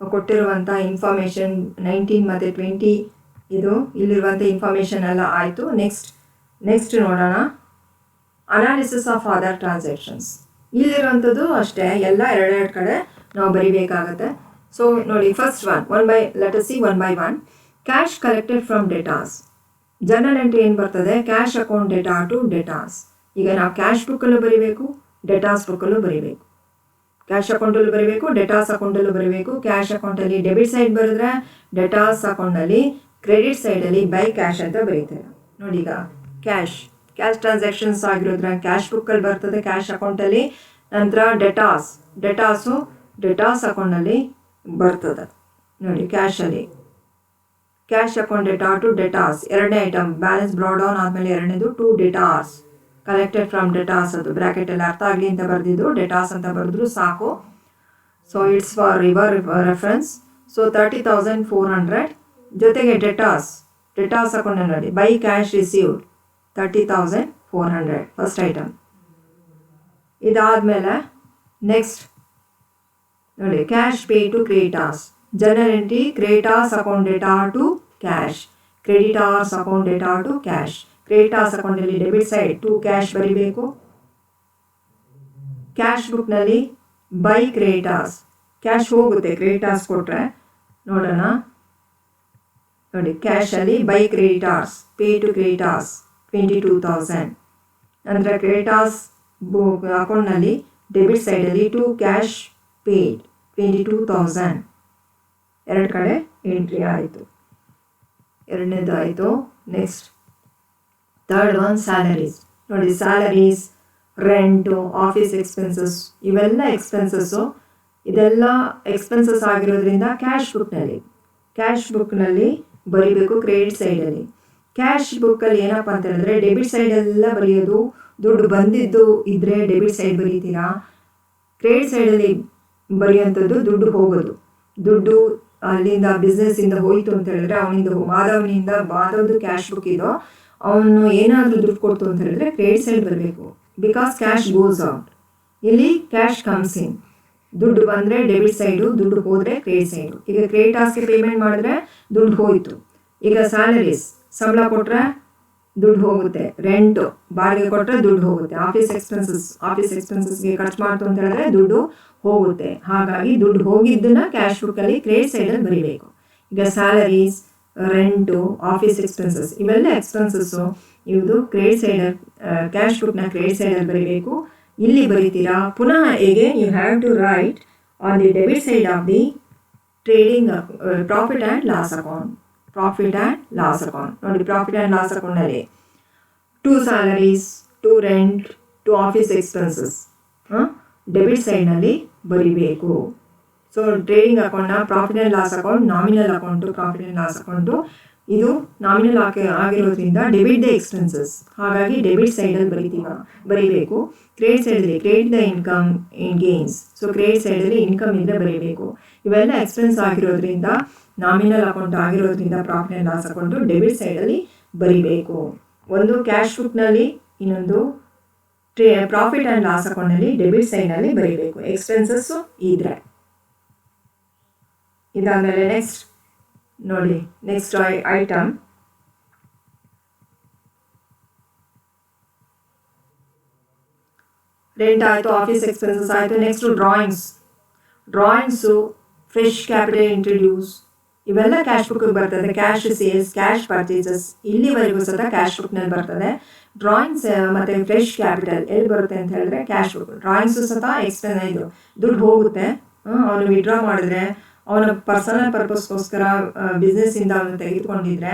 ಕೊಟ್ಟಿರುವಂಥ ಇನ್ಫಾರ್ಮೇಷನ್ 19 ಮತ್ತು 20 ಇದು ಇಲ್ಲಿರುವಂಥ ಇನ್ಫಾರ್ಮೇಷನ್ ಎಲ್ಲ ಆಯಿತು. ನೆಕ್ಸ್ಟ್ ನೋಡೋಣ ಅನಾಲಿಸಿಸ್ ಆಫ್ ಅದರ್ ಟ್ರಾನ್ಸಾಕ್ಷನ್ಸ್. ಇಲ್ಲಿರುವಂಥದ್ದು ಅಷ್ಟೇ, ಎಲ್ಲ ಎರಡೆರಡು ಕಡೆ ನಾವು ಬರಿಬೇಕಾಗತ್ತೆ. ಸೊ ನೋಡಿ first let us see one by one. Cash collected from debtors. Journal entry ಏನು ಬರ್ತದೆ, cash account data to debtors. ಈಗ ನಾವು ಕ್ಯಾಶ್ ಬುಕ್ಕಲ್ಲೂ ಬರೀಬೇಕು, ಡೆಟಾರ್ಸ್ ಬುಕ್ಕಲ್ಲೂ ಬರೀಬೇಕು. ಕ್ಯಾಶ್ ಅಕೌಂಟಲ್ಲೂ ಬರೀಬೇಕು, ಡೆಟಾರ್ಸ್ ಅಕೌಂಟಲ್ಲೂ ಬರೀಬೇಕು. ಕ್ಯಾಶ್ ಅಕೌಂಟಲ್ಲಿ ಡೆಬಿಟ್ ಸೈಡ್ ಬರೆದ್ರೆ ಡೆಟಾರ್ಸ್ ಅಕೌಂಟಲ್ಲಿ ಕ್ರೆಡಿಟ್ ಸೈಡಲ್ಲಿ ಬೈ ಕ್ಯಾಶ್ ಅಂತ ಬರೀತಾರೆ. ನೋಡಿ ಈಗ ಕ್ಯಾಶ್ ಟ್ರಾನ್ಸಾಕ್ಷನ್ಸ್ ಆಗಿರೋದ್ರ ಕ್ಯಾಶ್ ಬುಕ್ಕಲ್ಲಿ ಬರ್ತದೆ ಕ್ಯಾಶ್ ಅಕೌಂಟಲ್ಲಿ. ನಂತರ ಡೆಟಾರ್ಸು ಡೆಟಾರ್ಸ್ ಅಕೌಂಟಲ್ಲಿ ಬರ್ತದೆ. ನೋಡಿ ಕ್ಯಾಶ್ ಅಕೌಂಟ್ ಡೇಟಾ ಟು ಡೆಟಾರ್ಸ್ ಎರಡನೇ ಐಟಮ್. ಬ್ಯಾಲೆನ್ಸ್ ಬ್ರಾ ಡೌನ್ ಆದಮೇಲೆ ಎರಡನೇದು ಟು ಡೆಟಾರ್ಸ್ ಕಲೆಕ್ಟೆಡ್ ಫ್ರಮ್ ಡೆಟಾರ್ಸ್. ಅದು ಬ್ರ್ಯಾಕೆಟಲ್ಲಿ ಅರ್ಥ ಆಗಲಿ ಅಂತ ಬರೆದಿದ್ದು ಡೆಟಾರ್ಸ್ ಅಂತ ಬರೆದ್ರು ಸಾಕು. So it's for your reference. So 30,400 ಜೊತೆಗೆ ಡೆಟಾರ್ಸ್ ಅಕೌಂಟ್ ನೋಡಿ by cash received 30,400 first item. ಇದಾದಮೇಲೆ ನೆಕ್ಸ್ಟ್ ನೋಡಿ cash pay to creditors. Journal entry creditors account data to cash, creditors account data to cash. Creditors ಅಕೌಂಟಲ್ಲಿ debit side to cash ಬರೀಬೇಕು. Cash ಬುಕ್ನಲ್ಲಿ by creditors, cash ಹೋಗುತ್ತೆ creditors ಕೊಟ್ಟರೆ. ನೋಡೋಣ ನೋಡಿ ಕ್ಯಾಶಲ್ಲಿ by creditors pay to creditors 22,000. ನಂತರ creditors ಅಕೌಂಟ್ನಲ್ಲಿ ಡೆಬಿಟ್ ಸೈಡಲ್ಲಿ ಟು ಕ್ಯಾಶ್ ಪೇಡ್ 22,000. ಎರಡು ಕಡೆ ಎಂಟ್ರಿ ಆಯಿತು. ಎರಡನೇದು ಆಯಿತು. Next third one salaries. ನೋಡಿ, ಸ್ಯಾಲರೀಸ್, ರೆಂಟು, ಆಫೀಸ್ ಎಕ್ಸ್ಪೆನ್ಸಸ್, ಇವೆಲ್ಲ ಎಕ್ಸ್ಪೆನ್ಸಸ್ಸು. ಇದೆಲ್ಲ ಎಕ್ಸ್ಪೆನ್ಸಸ್ ಆಗಿರೋದ್ರಿಂದ ಕ್ಯಾಶ್ ಬುಕ್ನಲ್ಲಿ ಬರೀಬೇಕು ಕ್ರೆಡಿಟ್ ಸೈಡಲ್ಲಿ. ಕ್ಯಾಶ್ ಬುಕ್ಕಲ್ಲಿ ಏನಪ್ಪ ಅಂತ ಹೇಳಿದ್ರೆ ಡೆಬಿಟ್ ಸೈಡೆಲ್ಲ ಬರೆಯೋದು. ದುಡ್ಡು ಬಂದಿದ್ದು ಇದ್ದರೆ ಡೆಬಿಟ್ ಸೈಡ್ ಬರೀತೀರಾ. ಕ್ರೆಡಿಟ್ ಸೈಡಲ್ಲಿ ಬರೆಯುವಂಥದ್ದು ದುಡ್ಡು ಹೋಗೋದು. ದುಡ್ಡು ಅಲ್ಲಿಂದ ಬಿಸ್ನೆಸ್ಸಿಂದ ಹೋಯಿತು ಅಂತ ಹೇಳಿದ್ರೆ ಮಾಧವ್ದು ಕ್ಯಾಶ್ ಬುಕ್ ಇದೋ ಅವನು ಏನಾದರೂ ದುಡ್ಡು ಕೊಡ್ತು ಅಂತ ಹೇಳಿದ್ರೆ ಕ್ರೆಡಿಟ್ ಸೈಡ್ ಬರಬೇಕು. Because cash goes out. ಇಲ್ಲಿ ಕ್ಯಾಶ್ ಕಮ್ಸ್ ಇನ್. ದುಡ್ಡು ಬಂದರೆ ಡೆಬಿಟ್ ಸೈಡು, ದುಡ್ಡು ಹೋದರೆ ಕ್ರೆಡಿಟ್ ಸೈಡು. ಈಗ ಕ್ರೆಡಿಟ್ ಆಸ್ಗೆ ಪೇಮೆಂಟ್ ಮಾಡಿದ್ರೆ ದುಡ್ಡು ಹೋಯಿತು. ಈಗ ಸ್ಯಾಲರೀಸ್, ಸಂಬಳ ಕೊಟ್ಟರೆ ದುಡ್ಡು ಹೋಗುತ್ತೆ. ರೆಂಟು, ಬಾಡಿಗೆ ಕೊಟ್ಟರೆ ದುಡ್ಡು ಹೋಗುತ್ತೆ. ಆಫೀಸ್ ಎಕ್ಸ್ಪೆನ್ಸಸ್ಗೆ ಖರ್ಚು ಮಾಡ್ತು ಅಂತ ಹೇಳಿದ್ರೆ ದುಡ್ಡು ಹೋಗುತ್ತೆ. ಹಾಗಾಗಿ ದುಡ್ಡು ಹೋಗಿದ್ದನ್ನ ಕ್ಯಾಶ್ ಬುಕ್ಕಲ್ಲಿ ಕ್ರೆಡಿಟ್ ಸೈಡಲ್ಲಿ ಬರೀಬೇಕು. ಈಗ ಸ್ಯಾಲರೀಸ್, ರೆಂಟು, ಆಫೀಸ್ ಎಕ್ಸ್ಪೆನ್ಸಸ್, ಇವೆಲ್ಲ ಎಕ್ಸ್ಪೆನ್ಸಸ್ಸು. ಇವುದು ಕ್ರೆಡಿಟ್ ಸೈಡಲ್ಲಿ, ಕ್ಯಾಶ್ ಬುಕ್ನ ಕ್ರೆಡಿಟ್ ಸೈಡಲ್ಲಿ ಬರೀಬೇಕು. ಇಲ್ಲಿ ಬರೀತೀರಾ. ಪುನಃ again you have to write on the debit side of the trading profit and loss account. ನೋಡಿ, ಪ್ರಾಫಿಟ್ ಆ್ಯಂಡ್ ಲಾಸ್ ಅಕೌಂಟ್ನಲ್ಲಿ 2 salaries, 2 rent, 2 office expenses debit ಸೈಡ್ನಲ್ಲಿ ಬರೀಬೇಕು. ಸೊ ಟ್ರೇಡಿಂಗ್ ಅಕೌಂಟ್ನ profit and loss account nominal account. Profit and loss account ಇದು nominal ಆಗಿರೋದ್ರಿಂದ debit the expenses, ಹಾಗಾಗಿ debit ಸೈಡಲ್ಲಿ ಬರೀಬೇಕು. ಕ್ರೆಡಿಟ್ ಸೈಡಲ್ಲಿ credit the income in gains. So credit ಸೈಡಲ್ಲಿ ಇನ್ಕಮ್ ಇದ್ದರೆ ಬರೀಬೇಕು. ಇವೆಲ್ಲ ಎಕ್ಸ್ಪೆನ್ಸ್ ಆಗಿರೋದ್ರಿಂದ, ನಾಮಿನಲ್ ಅಕೌಂಟ್ ಆಗಿರೋದ್ರಿಂದ profit and loss account debit ಸೈಡಲ್ಲಿ ಬರೀಬೇಕು. ಒಂದು ಕ್ಯಾಶ್ ಬುಕ್ನಲ್ಲಿ, ಇನ್ನೊಂದು ಪ್ರಾಫಿಟ್ ಆ್ಯಂಡ್ ಲಾಸ್ ಅಕೌಂಟ್ನಲ್ಲಿ ಡೆಬಿಟ್ ಸೈಡ್ನಲ್ಲಿ ಬರೀಬೇಕು ಎಕ್ಸ್ಪೆನ್ಸಸ್ಸು ಇದ್ದರೆ. ಇದಾದಮೇಲೆ ನೆಕ್ಸ್ಟ್ ನೋಡಿ, ನೆಕ್ಸ್ಟ್ ಐಟಮ್ ರೆಂಟ್ ಆಯಿತು, ಆಫೀಸ್ ಎಕ್ಸ್ಪೆನ್ಸಸ್ ಆಯಿತು. Next drawings, fresh capital introduce, ಇವೆಲ್ಲ ಕ್ಯಾಶ್ ಬುಕ್ಕಿಗೆ ಬರ್ತದೆ. ಕ್ಯಾಶ್ ಸೇಲ್ಸ್, ಕ್ಯಾಶ್ ಪರ್ಚೇಸಸ್ ಇಲ್ಲಿವರೆಗೂ ಸಹ ಕ್ಯಾಶ್ ಬುಕ್ನಲ್ಲಿ ಬರ್ತದೆ. ಡ್ರಾಯಿಂಗ್ಸ್ ಮತ್ತು ಫ್ರೆಶ್ ಕ್ಯಾಪಿಟಲ್ ಎಲ್ಲಿ ಬರುತ್ತೆ ಅಂತ ಹೇಳಿದ್ರೆ ಕ್ಯಾಶ್ ಬುಕ್. ಡ್ರಾಯಿಂಗ್ಸು ಸಹ ಇದು ದುಡ್ಡು ಹೋಗುತ್ತೆ. ಅವನು ವಿಡ್ರಾ ಮಾಡಿದ್ರೆ, ಅವನ ಪರ್ಸನಲ್ ಪರ್ಪಸ್ಗೋಸ್ಕರ ಬಿಸ್ನೆಸ್ಸಿಂದ ಅವನು ತೆಗೆದುಕೊಂಡಿದ್ರೆ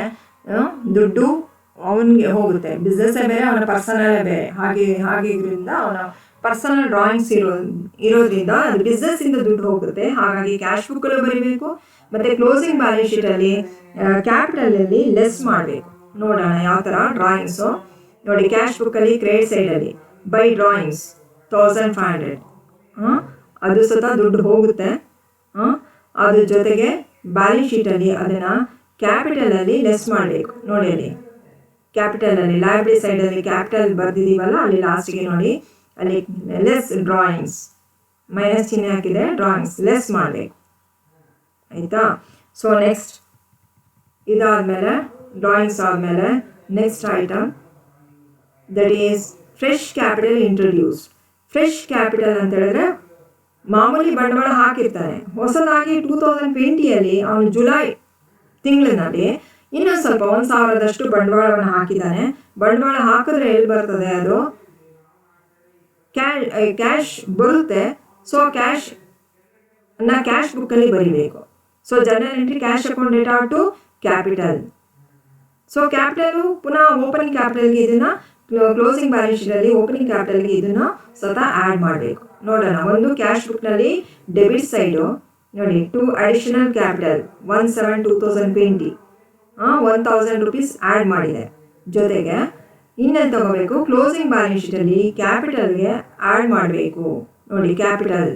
ದುಡ್ಡು ಅವನಿಗೆ ಹೋಗುತ್ತೆ. ಬಿಸ್ನೆಸ್ಸೇ ಬೇರೆ, ಅವನ ಪರ್ಸನಲ್ಲೇ ಬೇರೆ. ಹಾಗಿದ್ರಿಂದ ಅವನ ಪರ್ಸನಲ್ ಡ್ರಾಯಿಂಗ್ಸ್ ಇರೋದ್ರಿಂದ ಅದು ಬಿಸ್ನೆಸ್ಸಿಂದ ದುಡ್ಡು ಹೋಗುತ್ತೆ. ಹಾಗಾಗಿ ಕ್ಯಾಶ್ ಬುಕ್ಕಲ್ಲೂ ಬರೀಬೇಕು. ಮತ್ತು ಕ್ಲೋಸಿಂಗ್ ಬ್ಯಾಲೆನ್ಸ್ ಶೀಟಲ್ಲಿ ಕ್ಯಾಪಿಟಲಲ್ಲಿ ಲೆಸ್ ಮಾಡಬೇಕು. ನೋಡೋಣ ಯಾವ ಥರ ಡ್ರಾಯಿಂಗ್ಸು. ನೋಡಿ, ಕ್ಯಾಶ್ ಬುಕ್ಕಲ್ಲಿ ಕ್ರೆಡಿಟ್ ಸೈಡಲ್ಲಿ ಬೈ ಡ್ರಾಯಿಂಗ್ಸ್ 1500 ಅದು ಸಹ ದುಡ್ಡು ಹೋಗುತ್ತೆ. ಅದ್ರ ಜೊತೆಗೆ ಬ್ಯಾಲೆನ್ಸ್ ಶೀಟಲ್ಲಿ ಅದನ್ನು ಕ್ಯಾಪಿಟಲಲ್ಲಿ ಲೆಸ್ ಮಾಡಬೇಕು. ನೋಡಿ, ಅಲ್ಲಿ ಕ್ಯಾಪಿಟಲಲ್ಲಿ ಲೈಬ್ರರಿ ಸೈಡಲ್ಲಿ ಕ್ಯಾಪಿಟಲ್ ಬರ್ದಿದ್ದೀವಲ್ಲ, ಅಲ್ಲಿ ಲಾಸ್ಟಿಗೆ ನೋಡಿ, ಅಲ್ಲಿ ಲೆಸ್ ಡ್ರಾಯಿಂಗ್ಸ್ ಮೈನಸ್ ಚಿಹ್ನೆ ಹಾಕಿದೆ, ಡ್ರಾಯಿಂಗ್ಸ್ ಲೆಸ್ ಮಾಡಬೇಕು. ಆಯಿತಾ? ಸೊ ನೆಕ್ಸ್ಟ್ ಇದಾದಮೇಲೆ ಡ್ರಾಯಿಂಗ್ಸ್ ಆದಮೇಲೆ next item that is fresh capital introduce. Fresh capital ಅಂತ ಹೇಳಿದ್ರೆ ಮಾಮೂಲಿ ಬಂಡವಾಳ ಹಾಕಿರ್ತಾನೆ. ಹೊಸದಾಗಿ 2020 ಅವನು ಜುಲೈ ತಿಂಗಳಿನಲ್ಲಿ ಇನ್ನೊಂದು ಸ್ವಲ್ಪ 1000 ಬಂಡವಾಳವನ್ನು ಹಾಕಿದ್ದಾನೆ. ಬಂಡವಾಳ ಹಾಕಿದ್ರೆ ಎಲ್ಲಿ ಬರ್ತದೆ? ಅದು ಕ್ಯಾಶ್ ಬರುತ್ತೆ. ಸೊ ಕ್ಯಾಶ್ ಬುಕ್ಕಲ್ಲಿ ಬರೀಬೇಕು. So journal entry cash account data to capital. So capital ಪುನಃ ಓಪನಿಂಗ್ ಕ್ಯಾಪಿಟಲ್ಗೆ ಇದನ್ನು ಕ್ಲೋಸಿಂಗ್ ಬ್ಯಾಲೆನ್ಸ್ ಶೀಟಲ್ಲಿ ಓಪನಿಂಗ್ ಕ್ಯಾಪಿಟಲ್ಗೆ ಇದನ್ನು ಸ್ವತಃ ಆ್ಯಡ್ ಮಾಡಬೇಕು. ನೋಡೋಣ. ಒಂದು ಕ್ಯಾಶ್ ಬುಕ್ನಲ್ಲಿ ಡೆಬಿಟ್ ಸೈಡು ನೋಡಿ, 2 ಅಡಿಷನಲ್ ಕ್ಯಾಪಿಟಲ್ 1/7/2020 1000 ರೂಪೀಸ್ ಆ್ಯಡ್ ಮಾಡಿದೆ. ಜೊತೆಗೆ ಇನ್ನೇನು ತಗೋಬೇಕು? ಕ್ಲೋಸಿಂಗ್ ಬ್ಯಾಲೆನ್ಸ್ ಶೀಟಲ್ಲಿ ಕ್ಯಾಪಿಟಲ್ಗೆ ಆ್ಯಡ್ ಮಾಡಬೇಕು. ನೋಡಿ, capital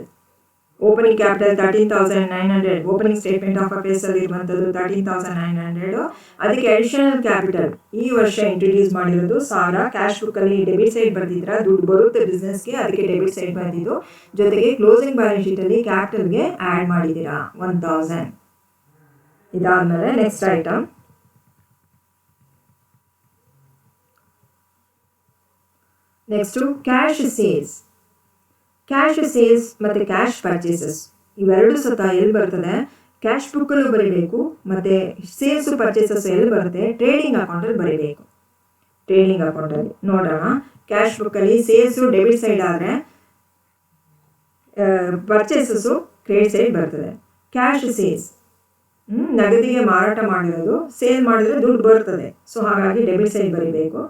opening capital 13,900, opening statement of ಅಫೇರ್ಸಲ್ಲಿ ಇರುವಂಥದ್ದು 13,900. ಅದಕ್ಕೆ ಅಡಿಷನಲ್ ಕ್ಯಾಪಿಟಲ್ ಈ ವರ್ಷ ಇಂಟ್ರಡ್ಯೂಸ್ ಮಾಡಿರೋದು 1000. ಕ್ಯಾಶ್ ಬುಕ್ಕಲ್ಲಿ ಡೆಬಿಟ್ ಸೈಡ್ ಬರ್ದಿದ್ರೆ ದುಡ್ಡು ಬರುತ್ತೆ ಬಿಸ್ನೆಸ್ಗೆ, ಅದಕ್ಕೆ ಡೆಬಿಟ್ ಸೈಡ್ ಬಂದಿದ್ದು. ಜೊತೆಗೆ ಕ್ಲೋಸಿಂಗ್ ಬ್ಯಾಲೆನ್ಸ್ ಶೀಟಲ್ಲಿ ಕ್ಯಾಪಿಟಲ್ಗೆ ಆ್ಯಡ್ ಮಾಡಿದ್ದೀರಾ 1000. ಇದಾದಮೇಲೆ next item next cash sales. Cash sales ಮತ್ತು ಕ್ಯಾಶ್ ಪರ್ಚೇಸಸ್ ಇವೆರಡು ಸಹ ಎಲ್ಲಿ ಬರ್ತದೆ? ಕ್ಯಾಶ್ ಬುಕ್ಕಲ್ಲೂ ಬರೀಬೇಕು. ಮತ್ತು ಸೇಲ್ಸು ಪರ್ಚೇಸಸ್ ಎಲ್ಲಿ ಬರುತ್ತೆ? ಟ್ರೇಡಿಂಗ್ ಅಕೌಂಟಲ್ಲಿ ಬರೀಬೇಕು. ಟ್ರೇಡಿಂಗ್ ಅಕೌಂಟಲ್ಲಿ ನೋಡೋಣ. ಕ್ಯಾಶ್ ಬುಕ್ಕಲ್ಲಿ ಸೇಲ್ಸು ಡೆಬಿಟ್ ಸೈಡ್ ಆದರೆ ಪರ್ಚೇಸಸ್ಸು ಕ್ರೆಡಿಟ್ ಸೈಡ್ ಬರ್ತದೆ. ಕ್ಯಾಶ್ ಸೇಲ್ಸ್ ನಗದಿಗೆ ಮಾರಾಟ ಮಾಡಿರೋದು, ಸೇಲ್ ಮಾಡಿದರೆ ದುಡ್ಡು ಬರ್ತದೆ. ಸೊ ಹಾಗಾಗಿ ಡೆಬಿಟ್ ಸೈಡ್ ಬರೀಬೇಕು.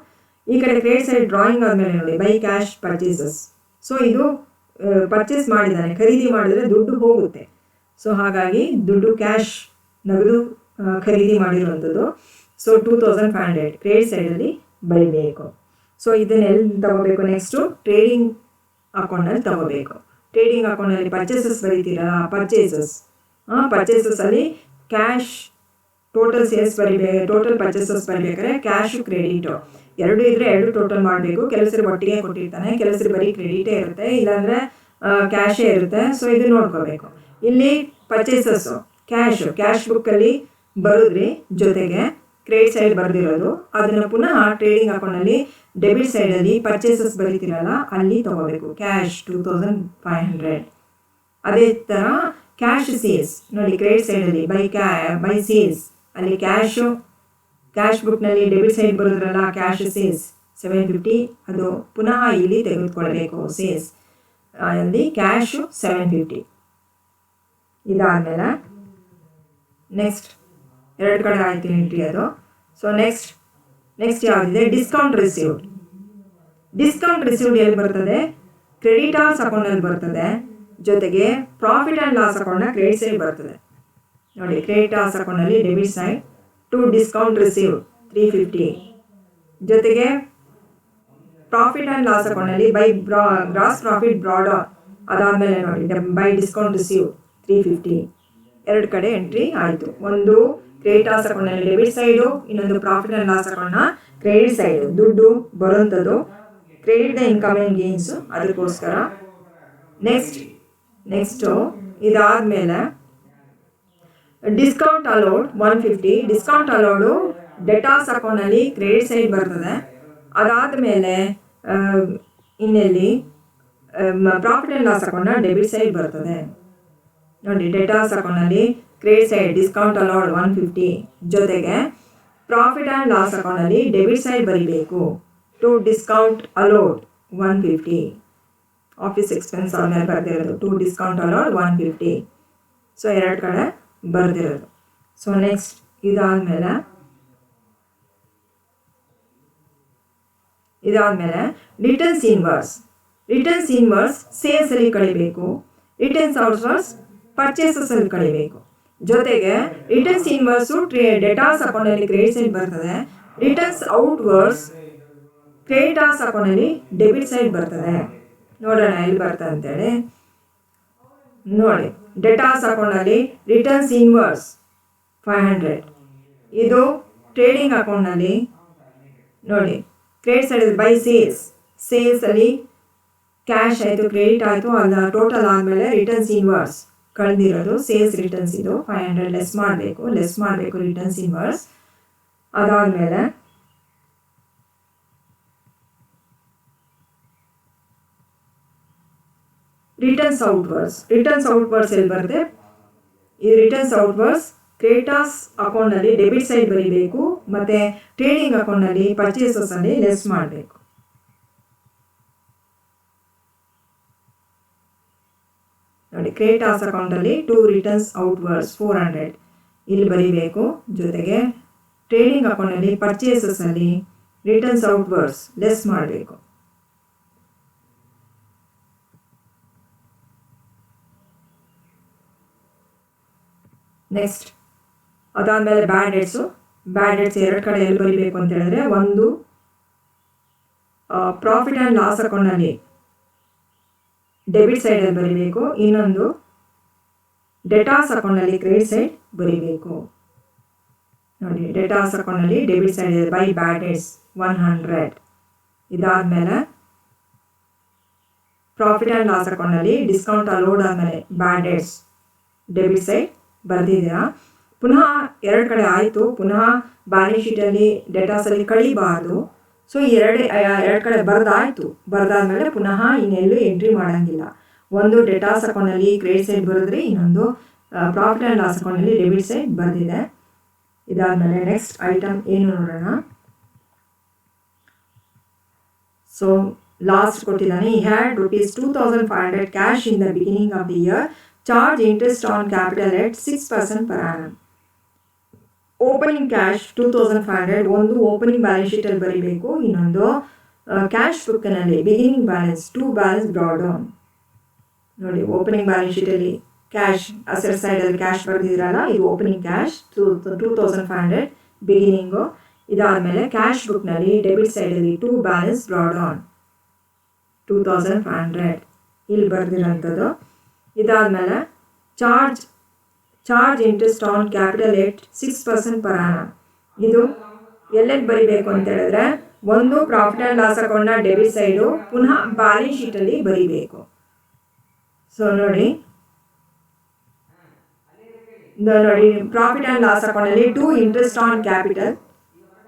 ಈ ಕಡೆ ಕ್ರೆಡಿಟ್ ಸೈಡ್ ಡ್ರಾಯಿಂಗ್ ಆದಮೇಲೆ ನೋಡಿ ಬೈ ಕ್ಯಾಶ್ ಪರ್ಚೇಸಸ್. ಸೊ ಇದು ಪರ್ಚೇಸ್ ಮಾಡಿದ್ದಾನೆ, ಖರೀದಿ ಮಾಡಿದರೆ ದುಡ್ಡು ಹೋಗುತ್ತೆ. ಸೊ ಹಾಗಾಗಿ ದುಡ್ಡು ಕ್ಯಾಶ್ ನಗದು ಖರೀದಿ ಮಾಡಿರುವಂಥದ್ದು. ಸೊ 2500 ಕ್ರೆಡಿಟ್ ಸೈಡಲ್ಲಿ ಬರೀಬೇಕು. ಸೊ ಇದನ್ನೆಲ್ಲಿ ತಗೋಬೇಕು? ನೆಕ್ಸ್ಟು ಟ್ರೇಡಿಂಗ್ ಅಕೌಂಟಲ್ಲಿ ತಗೋಬೇಕು. ಟ್ರೇಡಿಂಗ್ ಅಕೌಂಟಲ್ಲಿ ಪರ್ಚೇಸಸ್ ಬರೀತೀರಲ್ಲ, ಪರ್ಚೇಸಸ್ಸಲ್ಲಿ ಕ್ಯಾಶ್ ಟೋಟಲ್ ಸೇಲ್ಸ್ ಬರೀಬೇಕು, ಟೋಟಲ್ ಪರ್ಚೇಸಸ್ ಬರೀಬೇಕಾದ್ರೆ ಕ್ಯಾಶು ಕ್ರೆಡಿಟು ಎರಡು ಇದ್ದರೆ ಎರಡು ಟೋಟಲ್ ಮಾಡಬೇಕು. ಕೆಲಸರು ಒಟ್ಟಿಗೆ ಕೊಟ್ಟಿರ್ತಾನೆ, ಕೆಲಸರು ಬರೀ ಕ್ರೆಡಿಟೇ ಇರುತ್ತೆ, ಇಲ್ಲಾಂದರೆ ಕ್ಯಾಶೇ ಇರುತ್ತೆ. ಸೊ ಇದು ನೋಡ್ಕೋಬೇಕು. ಇಲ್ಲಿ ಪರ್ಚೇಸಸ್ಸು ಕ್ಯಾಶ್ ಬುಕ್ಕಲ್ಲಿ ಬರೋದ್ರಿ, ಜೊತೆಗೆ ಕ್ರೆಡಿಟ್ ಸೈಡ್ ಬರೆದಿರೋದು ಅದನ್ನು ಪುನಃ ಟ್ರೇಡಿಂಗ್ ಅಕೌಂಟಲ್ಲಿ ಡೆಬಿಟ್ ಸೈಡಲ್ಲಿ ಪರ್ಚೇಸಸ್ ಬರೀತಿರಲ್ಲ ಅಲ್ಲಿ ತೊಗೋಬೇಕು. ಕ್ಯಾಶ್ 2500. ಅದೇ ಥರ ಕ್ಯಾಶ್ ಸೇಲ್ಸ್ ನೋಡಿ, ಕ್ರೆಡಿಟ್ ಸೈಡಲ್ಲಿ ಬೈ ಸೇಲ್ಸ್ ಅಲ್ಲಿ ಕ್ಯಾಶ್ ಬುಕ್ನಲ್ಲಿ ಡೆಬಿಟ್ ಸೈಡ್ ಬರೋದ್ರಲ್ಲ ಕ್ಯಾಶ್ ಸೇಲ್ಸ್ 750, ಅದು ಪುನಃ ಇಲ್ಲಿ ತೆಗೆದುಕೊಳ್ಬೇಕು. ಸೇಲ್ಸ್ ಅಲ್ಲಿ ಕ್ಯಾಶು 750. ಇದಾದಮೇಲೆ ನೆಕ್ಸ್ಟ್ ಎರಡು ಕಡೆ ಆಯಿತು ಎಂಟ್ರಿ ಅದು. ಸೊ ನೆಕ್ಸ್ಟ್ ಯಾವುದಿದೆ? ಡಿಸ್ಕೌಂಟ್ ರಿಸೀವ್ಡ್ ಎಲ್ಲಿ ಬರ್ತದೆ? ಕ್ರೆಡಿಟಾರ್ಸ್ ಅಕೌಂಟಲ್ಲಿ ಬರ್ತದೆ, ಜೊತೆಗೆ ಪ್ರಾಫಿಟ್ ಆ್ಯಂಡ್ ಲಾಸ್ ಅಕೌಂಟ್ನ ಕ್ರೆಡಿಟ್ ಸೈಡ್ ಬರ್ತದೆ. ನೋಡಿ, ಕ್ರೆಡಿಟಾರ್ಸ್ ಅಕೌಂಟಲ್ಲಿ debit side to discount received 350, ಜೊತೆಗೆ ಪ್ರಾಫಿಟ್ ಆ್ಯಂಡ್ ಲಾಸ್ ಅಕೌಂಟಲ್ಲಿ by gross profit brought on, ಅದಾದಮೇಲೆ ನೋಡಿ ಬೈ ಡಿಸ್ಕೌಂಟ್ ರಿಸೀವ್ಡ್ 350. ಎರಡು ಕಡೆ ಎಂಟ್ರಿ ಆಯಿತು. ಒಂದು ಕ್ರೆಡಿಟಾರ್ಸ್ ಅಕೌಂಟಲ್ಲಿ ಡೆಬಿಟ್ ಸೈಡು, ಇನ್ನೊಂದು ಪ್ರಾಫಿಟ್ ಆ್ಯಂಡ್ ಲಾಸ್ ಅಕೌಂಟ್ನ ಕ್ರೆಡಿಟ್ ಸೈಡು. ದುಡ್ಡು ಬರೋಂಥದ್ದು credit the income and gains, ಅದಕ್ಕೋಸ್ಕರ. ನೆಕ್ಸ್ಟು ಇದಾದಮೇಲೆ discount allowed 150. Discount allowed debtors ಅಕೌಂಟಲ್ಲಿ ಕ್ರೆಡಿಟ್ ಸೈಡ್ ಬರ್ತದೆ. ಅದಾದಮೇಲೆ ಇನ್ನೆಲ್ಲಿ ಪ್ರಾಫಿಟ್ ಆ್ಯಂಡ್ ಲಾಸ್ ಅಕೌಂಟ್ನ ಡೆಬಿಟ್ ಸೈಡ್ ಬರ್ತದೆ. ನೋಡಿ, ಡೆಟಾರ್ಸ್ ಅಕೌಂಟಲ್ಲಿ ಕ್ರೆಡಿಟ್ ಸೈಡ್ ಡಿಸ್ಕೌಂಟ್ ಅಲೌಡ್ 150, ಜೊತೆಗೆ ಪ್ರಾಫಿಟ್ ಆ್ಯಂಡ್ ಲಾಸ್ ಅಕೌಂಟಲ್ಲಿ ಡೆಬಿಟ್ ಸೈಡ್ ಬರೀಬೇಕು. To discount allowed 150, office expense ಆದ್ಮೇಲೆ ಬರೆದಿರೋದು ಟು ಡಿಸ್ಕೌಂಟ್ ಅಲೌಡ್ 150. ಸೊ ಎರಡು ಕಡೆ ಬರೆದಿರೋದು. ಸೊ ನೆಕ್ಸ್ಟ್ ಇದಾದಮೇಲೆ ರಿಟರ್ನ್ಸ್ ಇನ್ವರ್ಸ್ ಸೇಲ್ಸಲ್ಲಿ ಕಳಿಬೇಕು, ರಿಟರ್ನ್ಸ್ ಔಟ್ವರ್ಸ್ ಪರ್ಚೇಸಸಲ್ಲಿ ಕಳಿಬೇಕು. ಜೊತೆಗೆ ರಿಟರ್ನ್ಸ್ ಇನ್ವರ್ಸು ಡೆಟಾರ್ಸ್ ಅಕೌಂಟಲ್ಲಿ ಕ್ರೆಡಿಟ್ ಸೈಡ್ ಬರ್ತದೆ, ರಿಟರ್ನ್ಸ್ ಔಟ್ವರ್ಸ್ ಕ್ರೆಡಿಟಾರ್ಸ್ ಅಕೌಂಟಲ್ಲಿ ಡೆಬಿಟ್ ಸೈಡ್ ಬರ್ತದೆ. ನೋಡೋಣ ಎಲ್ಲಿ ಬರ್ತದೆ ಅಂತೇಳಿ. ನೋಡಿ, ಡೆಟಾರ್ಸ್ ಅಕೌಂಟಲ್ಲಿ ರಿಟರ್ನ್ಸ್ ಇನ್ವರ್ಸ್ 500, ಇದು ಟ್ರೇಡಿಂಗ್ ಅಕೌಂಟ್ನಲ್ಲಿ ನೋಡಿ ಕ್ರೆಡಿಟ್ ಸೈಡ್ ಬೈ ಸೇಲ್ಸಲ್ಲಿ ಕ್ಯಾಶ್ ಆಯಿತು, ಕ್ರೆಡಿಟ್ ಆಯಿತು, ಅಲ್ಲ ಟೋಟಲ್ ಆದಮೇಲೆ ರಿಟರ್ನ್ಸ್ ಇನ್ವರ್ಸ್ ಕಳೆದಿರೋದು ಸೇಲ್ಸ್ ರಿಟರ್ನ್ಸ್ ಇದು 500 ಲೆಸ್ ಮಾಡಬೇಕು ರಿಟರ್ನ್ಸ್ ಇನ್ವರ್ಸ್. ಅದಾದಮೇಲೆ ರಿಟರ್ನ್ಸ್ ಔಟ್ವರ್ಸ್ ಎಲ್ಲಿ ಬರುತ್ತೆ? ಈ ರಿಟರ್ನ್ಸ್ ಔಟ್ವರ್ಸ್ ಕ್ರೆಡಿಟಾರ್ಸ್ ಅಕೌಂಟಲ್ಲಿ ಡೆಬಿಟ್ ಸೈಡ್ ಬರೀಬೇಕು, ಮತ್ತು ಟ್ರೇಡಿಂಗ್ ಅಕೌಂಟಲ್ಲಿ ಪರ್ಚೇಸಸಲ್ಲಿ ಲೆಸ್ ಮಾಡಬೇಕು. ನೋಡಿ, ಕ್ರೆಡಿಟಾರ್ಸ್ ಅಕೌಂಟಲ್ಲಿ ಟು ರಿಟರ್ನ್ಸ್ ಔಟ್ವರ್ಸ್ 400 ಇಲ್ಲಿ ಬರೀಬೇಕು, ಜೊತೆಗೆ ಟ್ರೇಡಿಂಗ್ ಅಕೌಂಟಲ್ಲಿ ಪರ್ಚೇಸಸಲ್ಲಿ ರಿಟರ್ನ್ಸ್ ಔಟ್ವರ್ಸ್ ಲೆಸ್ ಮಾಡಬೇಕು. ನೆಕ್ಸ್ಟ್ ಅದಾದಮೇಲೆ ಬ್ಯಾಡ್ ಡೆಟ್ಸ್ ಎರಡು ಕಡೆ ಎಲ್ಲಿ ಬರೀಬೇಕು ಅಂತ ಹೇಳಿದ್ರೆ, ಒಂದು ಪ್ರಾಫಿಟ್ ಆ್ಯಂಡ್ ಲಾಸ್ ಅಕೌಂಟಲ್ಲಿ ಡೆಬಿಟ್ ಸೈಡಲ್ಲಿ ಬರೀಬೇಕು, ಇನ್ನೊಂದು ಡೆಟಾರ್ಸ್ ಅಕೌಂಟಲ್ಲಿ ಕ್ರೆಡಿಟ್ ಸೈಡ್ ಬರೀಬೇಕು. ನೋಡಿ, ಡೆಟಾರ್ಸ್ ಅಕೌಂಟಲ್ಲಿ ಡೆಬಿಟ್ ಸೈಡ್ ಇದೆ ಬೈ ಬ್ಯಾಡ್ ಡೆಟ್ಸ್ 100. ಇದಾದಮೇಲೆ ಪ್ರಾಫಿಟ್ ಆ್ಯಂಡ್ ಲಾಸ್ ಅಕೌಂಟಲ್ಲಿ ಡಿಸ್ಕೌಂಟ್ ಅಲೋಡ್ ಆದಮೇಲೆ ಬ್ಯಾಡ್ ಡೆಟ್ಸ್ ಡೆಬಿಟ್ ಸೈಡ್ ಬರೆದಿದ್ದೀರಾ. ಪುನಃ ಎರಡು ಕಡೆ ಆಯಿತು, ಪುನಃ ಬ್ಯಾಲೆನ್ಸ್ ಶೀಟಲ್ಲಿ ಡೆಟಾಸಲ್ಲಿ ಕಳಿಬಾರ್ದು. ಸೊ ಎರಡು ಕಡೆ ಬರೆದಾದ್ಮೇಲೆ ಪುನಃ ಇನ್ನೆಲ್ಲೂ ಎಂಟ್ರಿ ಮಾಡೋಂಗಿಲ್ಲ. ಒಂದು ಡೆಟಾಸ್ ಅಕೌಂಟಲ್ಲಿ ಕ್ರೆಡಿಟ್ ಸೈಡ್ ಬರೆದ್ರೆ, ಇನ್ನೊಂದು ಪ್ರಾಫಿಟ್ ಆ್ಯಂಡ್ ಲಾಸ್ ಅಕೌಂಟಲ್ಲಿ ಡೆಬಿಟ್ ಸೈಡ್ ಬರೆದಿದೆ. ಇದಾದಮೇಲೆ ನೆಕ್ಸ್ಟ್ ಐಟಮ್ ಏನು ನೋಡೋಣ. ಸೊ ಲಾಸ್ಟ್ ಕೊಟ್ಟಿದ್ದಾನೆ, he had ₹2,500 cash in the beginning of the year, charge interest on capital at 6% per annum. Opening cash 2500 ಒಂದು ಓಪನಿಂಗ್ ಬ್ಯಾಲೆನ್ಸ್ ಶೀಟಲ್ಲಿ ಬರೀಬೇಕು, ಇನ್ನೊಂದು ಕ್ಯಾಶ್ ಬುಕ್ನಲ್ಲಿ beginning balance 2 balance brought down. ನೋಡಿ ಓಪನಿಂಗ್ ಬ್ಯಾಲೆನ್ಸ್ ಶೀಟಲ್ಲಿ ಕ್ಯಾಶ್ ಅಸೆಟ್ ಸೈಡಲ್ಲಿ cash ಬರೆದಿದ್ರಲ್ಲ, ಇದು opening cash 2500 beginning. ಇದಾದಮೇಲೆ cash ಬುಕ್ನಲ್ಲಿ ಡೆಬಿಟ್ ಸೈಡಲ್ಲಿ 2 ಬ್ಯಾಲೆನ್ಸ್ ಬ್ರಾಡ್ ಡೌನ್ 2500 ಇಲ್ಲಿ ಬರೆದಿರೋಂಥದ್ದು. ಇದಾದಮೇಲೆ charge interest on capital at 6% per annum. ಇದು ಎಲ್ಲೆಲ್ಲಿ ಬರೀಬೇಕು ಅಂತ ಹೇಳಿದ್ರೆ, ಒಂದು ಪ್ರಾಫಿಟ್ ಆ್ಯಂಡ್ ಲಾಸ್ ಅಕೌಂಟ್ನ ಡೆಬಿಟ್ ಸೈಡು ಪುನಃ ಬ್ಯಾಲೆನ್ಸ್ ಶೀಟಲ್ಲಿ ಬರೀಬೇಕು. ಸೊ ನೋಡಿ ಪ್ರಾಫಿಟ್ ಆ್ಯಂಡ್ ಲಾಸ್ ಅಕೌಂಟಲ್ಲಿ 2 interest on capital.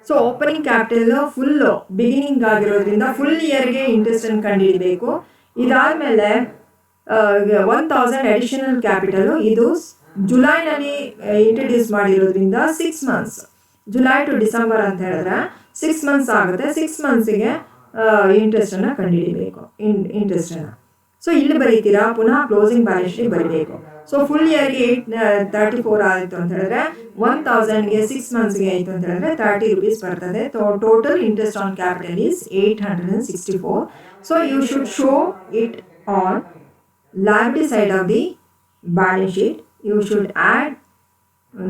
So opening capital full beginning ಆಗಿರೋದ್ರಿಂದ ಫುಲ್ ಇಯರ್ಗೆ ಇಂಟ್ರೆಸ್ಟನ್ನು ಕಂಡುಹಿಡಬೇಕು. ಇದಾದಮೇಲೆ 1000 ಅಡಿಷನಲ್ ಕ್ಯಾಪಿಟಲು, ಇದು ಜುಲೈನಲ್ಲಿ ಇಂಟ್ರಡ್ಯೂಸ್ ಮಾಡಿರೋದ್ರಿಂದ 6 ಮಂತ್ಸ್, ಜುಲೈ ಟು ಡಿಸೆಂಬರ್ ಅಂತ ಹೇಳಿದ್ರೆ 6 ಮಂತ್ಸ್ ಆಗುತ್ತೆ. 6 ಮಂತ್ಸಿಗೆ ಇಂಟ್ರೆಸ್ಟನ್ನು ಕಂಡುಹಿಡಬೇಕು, ಇಂಟ್ರೆಸ್ಟನ್ನು. ಸೊ ಇಲ್ಲಿ ಬರೀತೀರಾ, ಪುನಃ ಕ್ಲೋಸಿಂಗ್ ಬ್ಯಾಲೆನ್ಸ್ ಶೀಟ್ ಬರೀಬೇಕು. ಸೊ ಫುಲ್ ಇಯರ್ಗೆ 34 ಆಯಿತು ಅಂತ ಹೇಳಿದ್ರೆ 1000ಗೆ 6 ಮಂತ್ಸ್ಗೆ ಆಯಿತು ಅಂತ ಹೇಳಿದ್ರೆ 30 rupees ಬರ್ತದೆ. Total interest on capital is 864. So you should show it on liability side of the balance sheet. You should add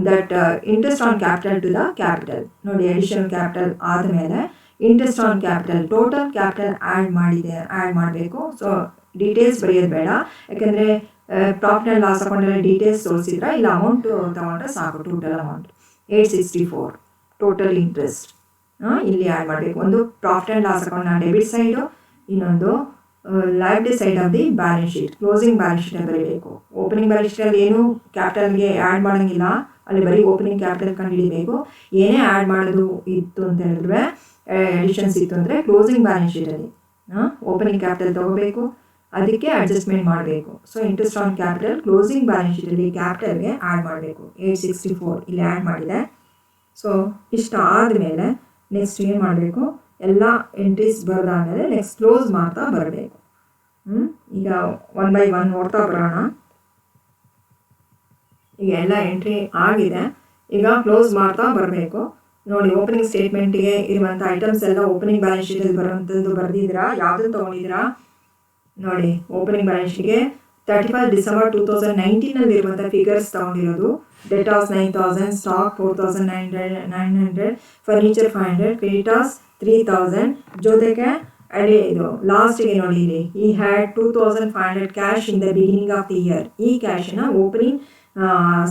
that interest on capital to the capital. ನೋಡಿ additional capital ಆದಮೇಲೆ interest on capital total capital add ಮಾಡಬೇಕು. So details ಬರೆಯೋದು ಬೇಡ, ಯಾಕೆಂದರೆ profit and loss ಅಕೌಂಟಲ್ಲಿ details ತೋರಿಸಿದ್ರೆ ಇಲ್ಲ amount ತೊಗೊಂಡ್ರೆ ಸಾಕು. ಟೋಟಲ್ ಅಮೌಂಟ್ 864 ಟೋಟಲ್ ಇಂಟ್ರೆಸ್ಟ್ ಇಲ್ಲಿ ಆ್ಯಡ್ ಮಾಡಬೇಕು. ಒಂದು ಪ್ರಾಫಿಟ್ ಆ್ಯಂಡ್ ಲಾಸ್ ಅಕೌಂಟ್ನ ಡೆಬಿಟ್ ಸೈಡು, ಇನ್ನೊಂದು liability side of the balance sheet closing balance ಶೀಟಲ್ಲಿ ಬರೀಬೇಕು. ಓಪನಿಂಗ್ ಬ್ಯಾಲೆನ್ಸ್ ಶೀಟಲ್ಲಿ ಏನು ಕ್ಯಾಪಿಟಲ್ಗೆ ಆ್ಯಡ್ ಮಾಡೋಂಗಿಲ್ಲ, ಅಲ್ಲಿ ಬರೀ ಓಪನಿಂಗ್ ಕ್ಯಾಪಿಟಲ್ ಕಂಡುಹಿಡಬೇಕು. ಏನೇ ಆ್ಯಡ್ ಮಾಡೋದು ಇತ್ತು ಅಂತ ಹೇಳಿದ್ರೆ, ಎಡಿಷನ್ಸ್ ಇತ್ತು ಅಂದರೆ ಕ್ಲೋಸಿಂಗ್ ಬ್ಯಾಲೆನ್ಸ್ ಶೀಟಲ್ಲಿ ಓಪನಿಂಗ್ ಕ್ಯಾಪಿಟಲ್ ತೊಗೋಬೇಕು, ಅದಕ್ಕೆ ಅಡ್ಜಸ್ಟ್ಮೆಂಟ್ ಮಾಡಬೇಕು. So interest on capital closing balance ಶೀಟಲ್ಲಿ ಕ್ಯಾಪಿಟಲ್ಗೆ ಆ್ಯಡ್ ಮಾಡಬೇಕು. 864 ಇಲ್ಲಿ ಆ್ಯಡ್ ಮಾಡಿದೆ. ಸೊ ಇಷ್ಟ ಆದಮೇಲೆ ನೆಕ್ಸ್ಟ್ ಏನು ಮಾಡಬೇಕು, ಎಲ್ಲ ಎಂಟ್ರೀಸ್ ಬರೆದಾದಮೇಲೆ ನೆಕ್ಸ್ಟ್ ಕ್ಲೋಸ್ ಮಾಡ್ತಾ ಬರಬೇಕು. ಈಗ 1 by 1 ನೋಡ್ತಾ ಬರೋಣ. ಈಗ ಎಲ್ಲ ಎಂಟ್ರಿ ಆಗಿದೆ, ಈಗ ಕ್ಲೋಸ್ ಮಾಡ್ತಾ ಬರಬೇಕು. ನೋಡಿ ಓಪನಿಂಗ್ ಸ್ಟೇಟ್ಮೆಂಟಿಗೆ ಇರುವಂಥ ಐಟಮ್ಸ್ ಎಲ್ಲ ಓಪನಿಂಗ್ ಬ್ಯಾಲೆನ್ಸ್ ಶೀಟಲ್ಲಿ ಬರುವಂಥದ್ದು ಬರೆದಿದ್ದೀರಾ, ಯಾವುದನ್ನು ತೊಗೊಂಡಿದ್ದೀರಾ ನೋಡಿ. ಓಪನಿಂಗ್ ಬ್ಯಾಲೆನ್ಸ್ ಶೀಟ್ಗೆ 31 ಡಿಸೆಂಬರ್ 2019 ಇರುವಂಥ ಫಿಗರ್ಸ್ ತೊಗೊಂಡಿರೋದು. Debtors 9000, stock 4900, furniture 500, creditors 3000. ಜೊತೆಗೆ ಅದೇ ಇದು ಲಾಸ್ಟಿಗೆ ನೋಡಿ, ಇಲ್ಲಿ ಈ had 2500 cash in the beginning of the year. ಈ ಕ್ಯಾಶನ್ನ ಓಪನಿಂಗ್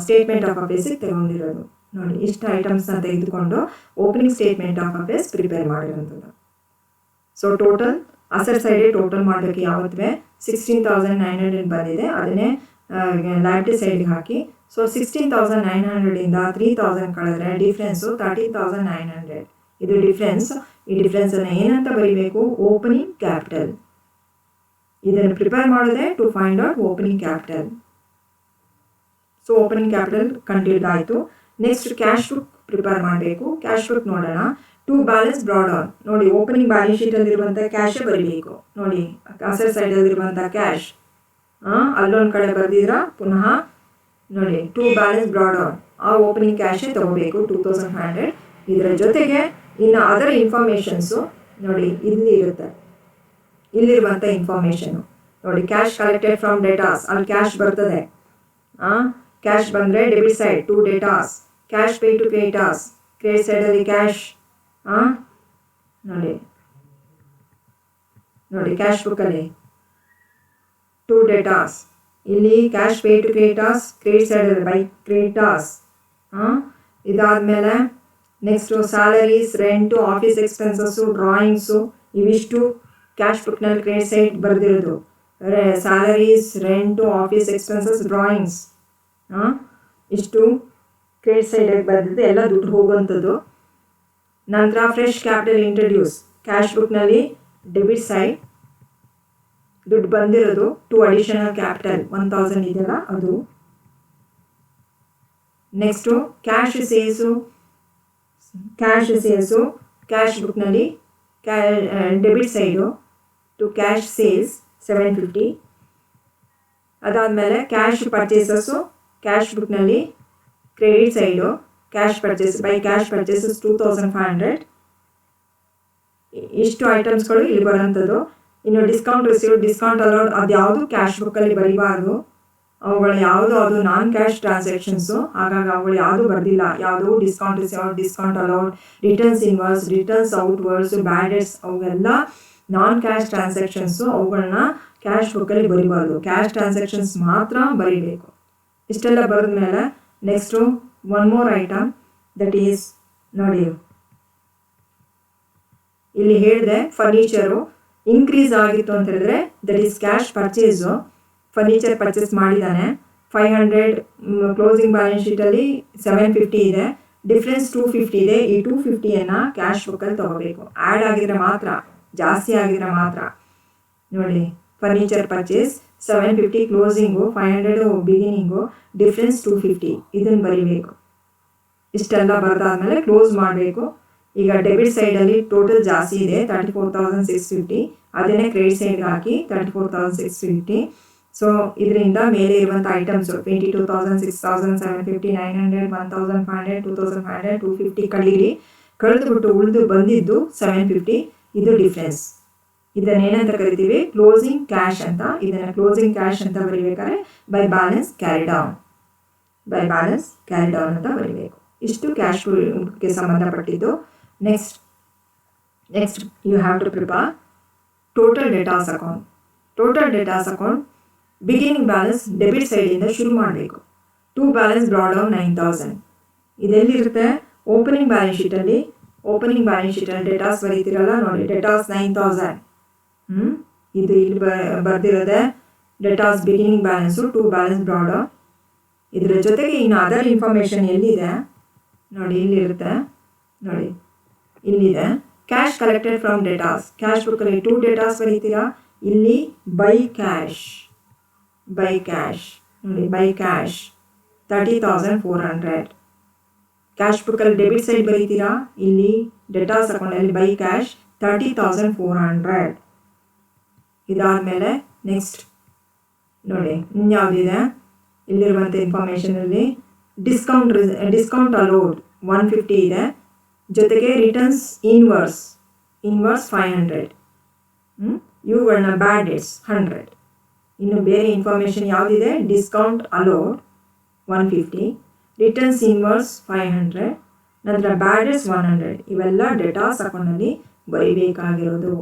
ಸ್ಟೇಟ್ಮೆಂಟ್ ಆಫ್ ಅಫೇರ್ಸಿಗೆ ತಗೊಂಡಿರೋದು. ನೋಡಿ ಇಷ್ಟು ಐಟಮ್ಸ್ನ ತೆಗೆದುಕೊಂಡು opening statement of affairs prepare ಮಾಡಿರೋಂಥದ್ದು. ಸೊ ಟೋಟಲ್ ಅಸೆಟ್ ಸೈಡೇ ಟೋಟಲ್ ಮಾಡಬೇಕು. ಯಾವತ್ತೇ 16,900 ಬಂದಿದೆ, ಅದನ್ನೇ ಲಯಬಿಲಿಟಿ ಸೈಡ್ಗೆ ಹಾಕಿ. ಸೊ 16,900ಇಂದ 3,000 ಕಳೆದ್ರೆ ಡಿಫ್ರೆನ್ಸು 13,900. ಇದು ಡಿಫ್ರೆನ್ಸ್. ಈ ಡಿಫ್ರೆನ್ಸನ್ನು ಏನಂತ ಬರೀಬೇಕು, ಓಪನಿಂಗ್ ಕ್ಯಾಪಿಟಲ್. ಇದನ್ನು ಪ್ರಿಪೇರ್ ಮಾಡಿದೆ to find out opening capital. So opening capital ಕಂಡುಹಿಡಿದಾಯಿತು. ನೆಕ್ಸ್ಟ್ ಕ್ಯಾಶ್ ಬುಕ್ ಪ್ರಿಪೇರ್ ಮಾಡಬೇಕು. ಕ್ಯಾಶ್ ಬುಕ್ ನೋಡೋಣ. 2 ಬ್ಯಾಲೆನ್ಸ್ ಬ್ರಾಡ್ ಆನ್. ನೋಡಿ ಓಪನಿಂಗ್ ಬ್ಯಾಲೆನ್ಸ್ ಶೀಟಲ್ಲಿರುವಂಥ ಕ್ಯಾಶೇ ಬರೀಬೇಕು. ನೋಡಿ ಅಸೆಟ್ ಸೈಡಲ್ಲಿರುವಂಥ ಕ್ಯಾಶ್ ಅಲ್ಲೊಂದು ಕಡೆ ಬರೆದಿದ್ರ, ಪುನಃ ನೋಡಿ 2 ಬ್ಯಾಲೆನ್ಸ್ ಬ್ರಾಡ್ ಆನ್, ಆ ಓಪನಿಂಗ್ ಕ್ಯಾಶೇ ತೊಗೋಬೇಕು 2500. ಇದರ ಜೊತೆಗೆ ಇನ್ನು ಅದರ್ ಇನ್ಫಾರ್ಮೇಷನ್ಸು ನೋಡಿ ಇಲ್ಲಿ ಇರುತ್ತೆ, ಇಲ್ಲಿರುವಂಥ ಇನ್ಫಾರ್ಮೇಷನು ನೋಡಿ. ಕ್ಯಾಶ್ ಕಲೆಕ್ಟೆಡ್ ಫ್ರಮ್ ಡೇಟಾಸ್, ಅಲ್ಲಿ ಕ್ಯಾಶ್ ಬರ್ತದೆ. ಕ್ಯಾಶ್ ಬಂದರೆ debit side 2 debtors, cash pay to creditors, credit ಸೈಡಲ್ಲಿ ಕ್ಯಾಶ್ ನೋಡಿ ಕ್ಯಾಶ್ ಬುಕ್ಕಲ್ಲಿ 2 ಡೇಟಾಸ್, ಇಲ್ಲಿ cash pay to creditors, credit ಸೈಡಲ್ಲಿ ಬೈ ಕ್ರೆಡಿಟಾಸ್. ಇದಾದಮೇಲೆ next salaries, rent, office expenses, drawings, ಇವಿಷ್ಟು ಕ್ಯಾಶ್ ಬುಕ್ನಲ್ಲಿ ಕ್ರೆಡಿಟ್ ಸೈಡ್ ಬರೆದಿರೋದು. Salaries, rent, office expenses, drawings ಇಷ್ಟು ಕ್ರೆಡಿಟ್ ಸೈಡಿಗೆ ಬರೆದಿದ್ದು ಎಲ್ಲ ದುಡ್ಡು ಹೋಗುವಂಥದ್ದು. ನಂತರ ಫ್ರೆಶ್ ಕ್ಯಾಪಿಟಲ್ ಇಂಟ್ರಡ್ಯೂಸ್, ಕ್ಯಾಶ್ ಬುಕ್ನಲ್ಲಿ ಡೆಬಿಟ್ ಸೈಡ್ ದುಡ್ಡು ಬಂದಿರೋದು. 2 ಅಡಿಷನಲ್ ಕ್ಯಾಪಿಟಲ್ 1000 ಇದೆಯಲ್ಲ ಅದು. ನೆಕ್ಸ್ಟು ಕ್ಯಾಶ್ ಸೇಲ್ಸು, ಕ್ಯಾಶ್ ಬುಕ್ನಲ್ಲಿ debit side to cash sales 750. ಅದಾದಮೇಲೆ ಕ್ಯಾಶ್ ಪರ್ಚೇಸಸ್ಸು ಕ್ಯಾಶ್ ಬುಕ್ನಲ್ಲಿ credit side, cash purchase by cash purchases 2500. ಇಷ್ಟು ಐಟಮ್ಸ್ಗಳು ಇಲ್ಲಿ ಬರೋಂಥದ್ದು. ಇನ್ನು ಡಿಸ್ಕೌಂಟ್ ರಿಸೀವ್ಡ್, ಡಿಸ್ಕೌಂಟ್ ಅಲೌಡ್, ಅದ್ಯಾವುದು ಕ್ಯಾಶ್ ಬುಕ್ಕಲ್ಲಿ ಬರೀಬಾರ್ದು. ಅವುಗಳು ಯಾವುದು ಅದು ನಾನ್ ಕ್ಯಾಶ್ ಟ್ರಾನ್ಸಾಕ್ಷನ್ಸು, ಹಾಗಾಗಿ ಅವುಗಳು ಯಾವುದು ಬರೆದಿಲ್ಲ. ಯಾವುದು discount received, discount allowed, returns inwards, returns outwards, ಬ್ಯಾಡ್ ಡೆಟ್ಸ್, ಅವೆಲ್ಲ ನಾನ್ ಕ್ಯಾಶ್ ಟ್ರಾನ್ಸಾಕ್ಷನ್ಸು. ಅವುಗಳನ್ನ ಕ್ಯಾಶ್ ಬುಕ್ಕಲ್ಲಿ ಬರೀಬಾರ್ದು. ಕ್ಯಾಶ್ ಟ್ರಾನ್ಸಾಕ್ಷನ್ಸ್ ಮಾತ್ರ ಬರೀಬೇಕು. ಇಷ್ಟೆಲ್ಲ ಬರೆದ ಮೇಲೆ next one more item, that is ನೋಡಿ ಇಲ್ಲಿ ಹೇಳಿದೆ ಫರ್ನಿಚರು ಇನ್ಕ್ರೀಸ್ ಆಗಿತ್ತು ಅಂತ ಹೇಳಿದ್ರೆ that is cash purchase. Furniture purchase ಮಾಡಿದ್ದಾನೆ 500, ಕ್ಲೋಸಿಂಗ್ ಬ್ಯಾಲೆನ್ಸ್ ಶೀಟಲ್ಲಿ 750 ಇದೆ, ಡಿಫ್ರೆನ್ಸ್ 250 ಇದೆ. ಈ 250ಯನ್ನು ಕ್ಯಾಶ್ ಬುಕ್ಕಲ್ಲಿ ತೊಗೋಬೇಕು. ಆ್ಯಡ್ ಆಗಿದ್ರೆ ಮಾತ್ರ, ಜಾಸ್ತಿ ಆಗಿದ್ರೆ ಮಾತ್ರ. ನೋಡಿ furniture purchase 750, closing 500, beginning, difference 250, ಇದನ್ನು ಬರೀಬೇಕು. ಇಷ್ಟೆಲ್ಲ ಬರೆದಾದ್ಮೇಲೆ ಕ್ಲೋಸ್ ಮಾಡಬೇಕು. ಈಗ ಡೆಬಿಟ್ ಸೈಡಲ್ಲಿ ಟೋಟಲ್ ಜಾಸ್ತಿ ಇದೆ 34,650, ಅದನ್ನೇ ಕ್ರೆಡಿಟ್ ಸೈಡ್ಗೆ ಹಾಕಿ 34,650. ಸೊ ಇದರಿಂದ ಮೇಲೆ ಇರುವಂಥ ಐಟಮ್ಸು 22,000, 6,000, 750, 900, 1,500, 2,500, 250 ಕಳೀರಿ. ಕಳೆದುಬಿಟ್ಟು ಉಳಿದು ಬಂದಿದ್ದು 750, ಇದು ಡಿಫ್ರೆನ್ಸ್. ಇದನ್ನೇನಂತ ಕರಿತೀವಿ? ಕ್ಲೋಸಿಂಗ್ ಕ್ಯಾಶ್ ಅಂತ. ಇದನ್ನು ಕ್ಲೋಸಿಂಗ್ ಕ್ಯಾಶ್ ಅಂತ ಬರೀಬೇಕಾದ್ರೆ by balance carry down, by balance carry down ಅಂತ ಬರೀಬೇಕು. ಇಷ್ಟು ಕ್ಯಾಶ್ಗೆ ಸಂಬಂಧಪಟ್ಟಿದ್ದು. Next you have to prepare total debtors account. Total debtors account beginning balance debit ಸೈಡಿಂದ ಶುರು ಮಾಡಬೇಕು. To balance brought down 9,000. ಇದೆಲ್ಲಿರುತ್ತೆ? ಓಪನಿಂಗ್ ಬ್ಯಾಲೆನ್ಸ್ ಶೀಟಲ್ಲಿ. ಓಪನಿಂಗ್ ಬ್ಯಾಲೆನ್ಸ್ ಶೀಟಲ್ಲಿ ಡೇಟಾಸ್ ಬರೀತಿರಲ್ಲ ನೋಡಿ, ಡೇಟಾಸ್ 9,000. ಇದು ಇಲ್ಲಿ ಬರ್ದಿರೋದೆ debtors beginning balance, to balance brought down. ಇದರ ಜೊತೆಗೆ ಇನ್ನು ಅದರ್ ಇನ್ಫಾರ್ಮೇಷನ್ ಎಲ್ಲಿದೆ ನೋಡಿ, ಇಲ್ಲಿರುತ್ತೆ ನೋಡಿ, ಇಲ್ಲಿದೆ cash collected from datas. Cash ಬುಕ್ಕಲ್ಲಿ 2 ಡೇಟಾಸ್ ಬರೀತೀರಾ. ಇಲ್ಲಿ ಬೈ ಕ್ಯಾಶ್, ಬೈ ಕ್ಯಾಶ್ ನೋಡಿ, ಬೈ ಕ್ಯಾಶ್ 30,400. ಕ್ಯಾಶ್ ಬುಕ್ಕಲ್ಲಿ ಡೆಬಿಟ್ ಸೈಡ್ ಬರೀತೀರಾ. ಇಲ್ಲಿ ಡೇಟಾಸ್ ಅಕೌಂಟಲ್ಲಿ ಬೈ ಕ್ಯಾಶ್ 30,400. ಇದಾದಮೇಲೆ ನೆಕ್ಸ್ಟ್ ನೋಡಿ ಇನ್ಯಾವುದಿದೆ ಇಲ್ಲಿರುವಂಥ ಇನ್ಫಾರ್ಮೇಷನಲ್ಲಿ ಡಿಸ್ಕೌಂಟ್ ಅಲೋಡ್ 150 ಇದೆ. ಜೊತೆಗೆ ರಿಟರ್ನ್ಸ್ ಇನ್ವರ್ಸ್ 500. ಇವುಗಳನ್ನ ಬ್ಯಾಡ್ ಡೆಟ್ಸ್ 100. ಇನ್ನು ಬೇರೆ ಇನ್ಫಾರ್ಮೇಷನ್ ಯಾವುದಿದೆ? ಡಿಸ್ಕೌಂಟ್ ಅಲೋಡ್ 150, ರಿಟರ್ನ್ಸ್ ಇನ್ವರ್ಸ್ 500, ನಂತರ ಬ್ಯಾಡ್ ಡೆಟ್ಸ್ 100. ಇವೆಲ್ಲ ಡೇಟಾಸ್ ಅಕೌಂಟಲ್ಲಿ ಬರೀಬೇಕಾಗಿರೋದು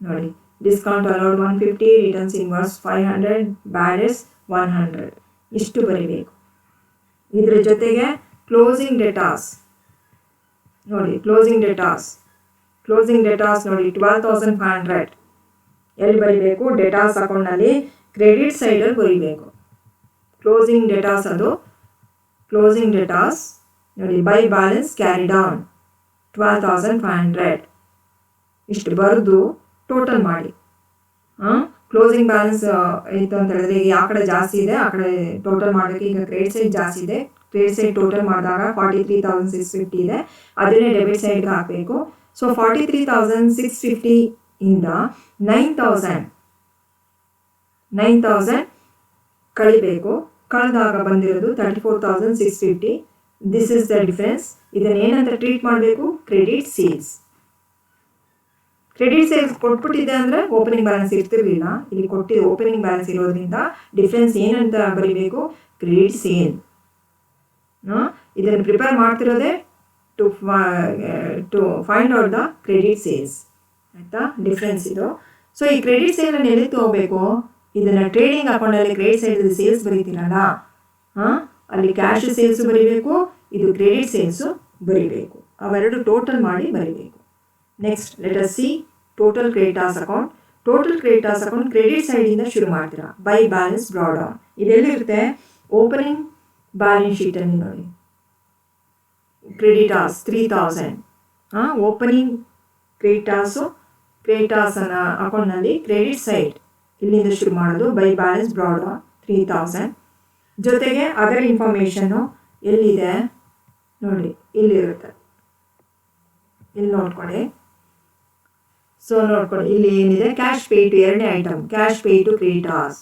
ನೋಡಿ. ಡಿಸ್ಕೌಂಟ್ ಅಲೋಡ್ 150, ರಿಟರ್ನ್ಸ್ ಇನ್ವರ್ಸ್ 500, ಬ್ಯಾಡ್ ಡೆಟ್ಸ್ 100. ಇಷ್ಟು ಬರೀಬೇಕು. ಇದರ ಜೊತೆಗೆ ಕ್ಲೋಸಿಂಗ್ ಡೇಟಾಸ್ ನೋಡಿ, ಕ್ಲೋಸಿಂಗ್ ಡೇಟಾಸ್ ನೋಡಿ 12,500. ಎಲ್ಲಿ ಬರೀಬೇಕು? ಡೇಟಾಸ್ ಅಕೌಂಟ್ನಲ್ಲಿ ಕ್ರೆಡಿಟ್ ಸೈಡಲ್ಲಿ ಬರೀಬೇಕು. ಕ್ಲೋಸಿಂಗ್ ಡೇಟಾಸ್ ಅದು ಕ್ಲೋಸಿಂಗ್ ಡೇಟಾಸ್ ನೋಡಿ, ಬೈ ಬ್ಯಾಲೆನ್ಸ್ ಕ್ಯಾರಿ ಡೌನ್ 12,500. ಇಷ್ಟು ಬರೆದು ಟೋಟಲ್ ಮಾಡಿ. ಕ್ಲೋಸಿಂಗ್ ಬ್ಯಾಲೆನ್ಸ್ ಇತ್ತು ಅಂತ ಹೇಳಿದ್ರೆ ಈಗ ಯಾವ ಕಡೆ ಜಾಸ್ತಿ ಇದೆ ಆ ಕಡೆ ಟೋಟಲ್ ಮಾಡೋಕ್ಕೆ, ಈಗ ಕ್ರೆಡಿಟ್ ಸೈಡ್ ಜಾಸ್ತಿ ಇದೆ, ಕ್ರೆಡಿಟ್ ಸೈಡ್ ಟೋಟಲ್ ಮಾಡಿದಾಗ 43,650 ಇದೆ, ಅದನ್ನೇ ಡೆಬಿಟ್ ಸೈಡ್ಗೆ ಹಾಕಬೇಕು. ಸೊ 43,650 ಇಂದ 9,000 ಕಳಿಬೇಕು. ಕಳೆದಾಗ ಬಂದಿರೋದು 34,650. This is the difference. ಇದನ್ನು ಏನಂತ ಟ್ರೀಟ್ ಮಾಡಬೇಕು? Credit sales. ಕ್ರೆಡಿಟ್ ಸೇಲ್ಸ್ ಕೊಟ್ಬಿಟ್ಟಿದೆ ಅಂದರೆ ಓಪನಿಂಗ್ ಬ್ಯಾಲೆನ್ಸ್ ಇರ್ತಿರ್ಲಿಲ್ಲ. ಇಲ್ಲಿ ಕೊಟ್ಟಿದ್ದು ಓಪನಿಂಗ್ ಬ್ಯಾಲೆನ್ಸ್ ಇರೋದ್ರಿಂದ ಡಿಫ್ರೆನ್ಸ್ ಏನಂತ ಬರೀಬೇಕು? Credit sale. ಇದನ್ನು ಪ್ರಿಪೇರ್ ಮಾಡ್ತಿರೋದೇ to find out the credit sales. ಆಯಿತಾ? ಡಿಫ್ರೆನ್ಸ್ ಇದು. ಸೊ ಈ ಕ್ರೆಡಿಟ್ ಸೇಲನ್ನು ಎಲ್ಲಿ ತಗೋಬೇಕು? ಇದನ್ನು ಟ್ರೇಡಿಂಗ್ ಅಕೌಂಟಲ್ಲಿ ಕ್ರೆಡಿಟ್ ಸೈಡ್ ಸೇಲ್ಸ್ ಬರೀತೀರಲ್ಲ, ಅಲ್ಲಿ ಕ್ಯಾಶ್ ಸೇಲ್ಸು ಬರೀಬೇಕು, ಇದು ಕ್ರೆಡಿಟ್ ಸೇಲ್ಸು ಬರೀಬೇಕು. ಅವೆರಡು ಟೋಟಲ್ ಮಾಡಿ ಬರೀಬೇಕು. Next let us see total creditors account. Total creditors account credit ಸೈಡಿಂದ ಶುರು ಮಾಡ್ತೀರಾ. ಬೈ ಬ್ಯಾಲೆನ್ಸ್ ಬ್ರಾಡ್ ಡೌನ್ ಇದೆಲ್ಲಿರುತ್ತೆ? ಓಪನಿಂಗ್ ಬ್ಯಾಲೆನ್ಸ್ ಶೀಟಲ್ಲಿ ನೋಡಿ, ಕ್ರೆಡಿಟಾರ್ಸ್ 3,000. ಓಪನಿಂಗ್ ಕ್ರೆಡಿಟಾರ್ಸ್ ಅಕೌಂಟ್ನಲ್ಲಿ ಕ್ರೆಡಿಟ್ ಸೈಡ್ ಇಲ್ಲಿಂದ ಶುರು ಮಾಡೋದು. By balance brought down 3,000. ಜೊತೆಗೆ ಅದರ್ ಇನ್ಫಾರ್ಮೇಷನ್ನು ಎಲ್ಲಿದೆ ನೋಡಿ, ಇಲ್ಲಿರುತ್ತೆ, ಇಲ್ಲಿ ನೋಡ್ಕೊಳ್ಳಿ. ಸೊ ನೋಡ್ಕೊಳ್ಳಿ, ಇಲ್ಲಿ ಏನಿದೆ? ಕ್ಯಾಶ್ ಪೇ ಟು, ಎರಡನೇ item cash pay to creditors.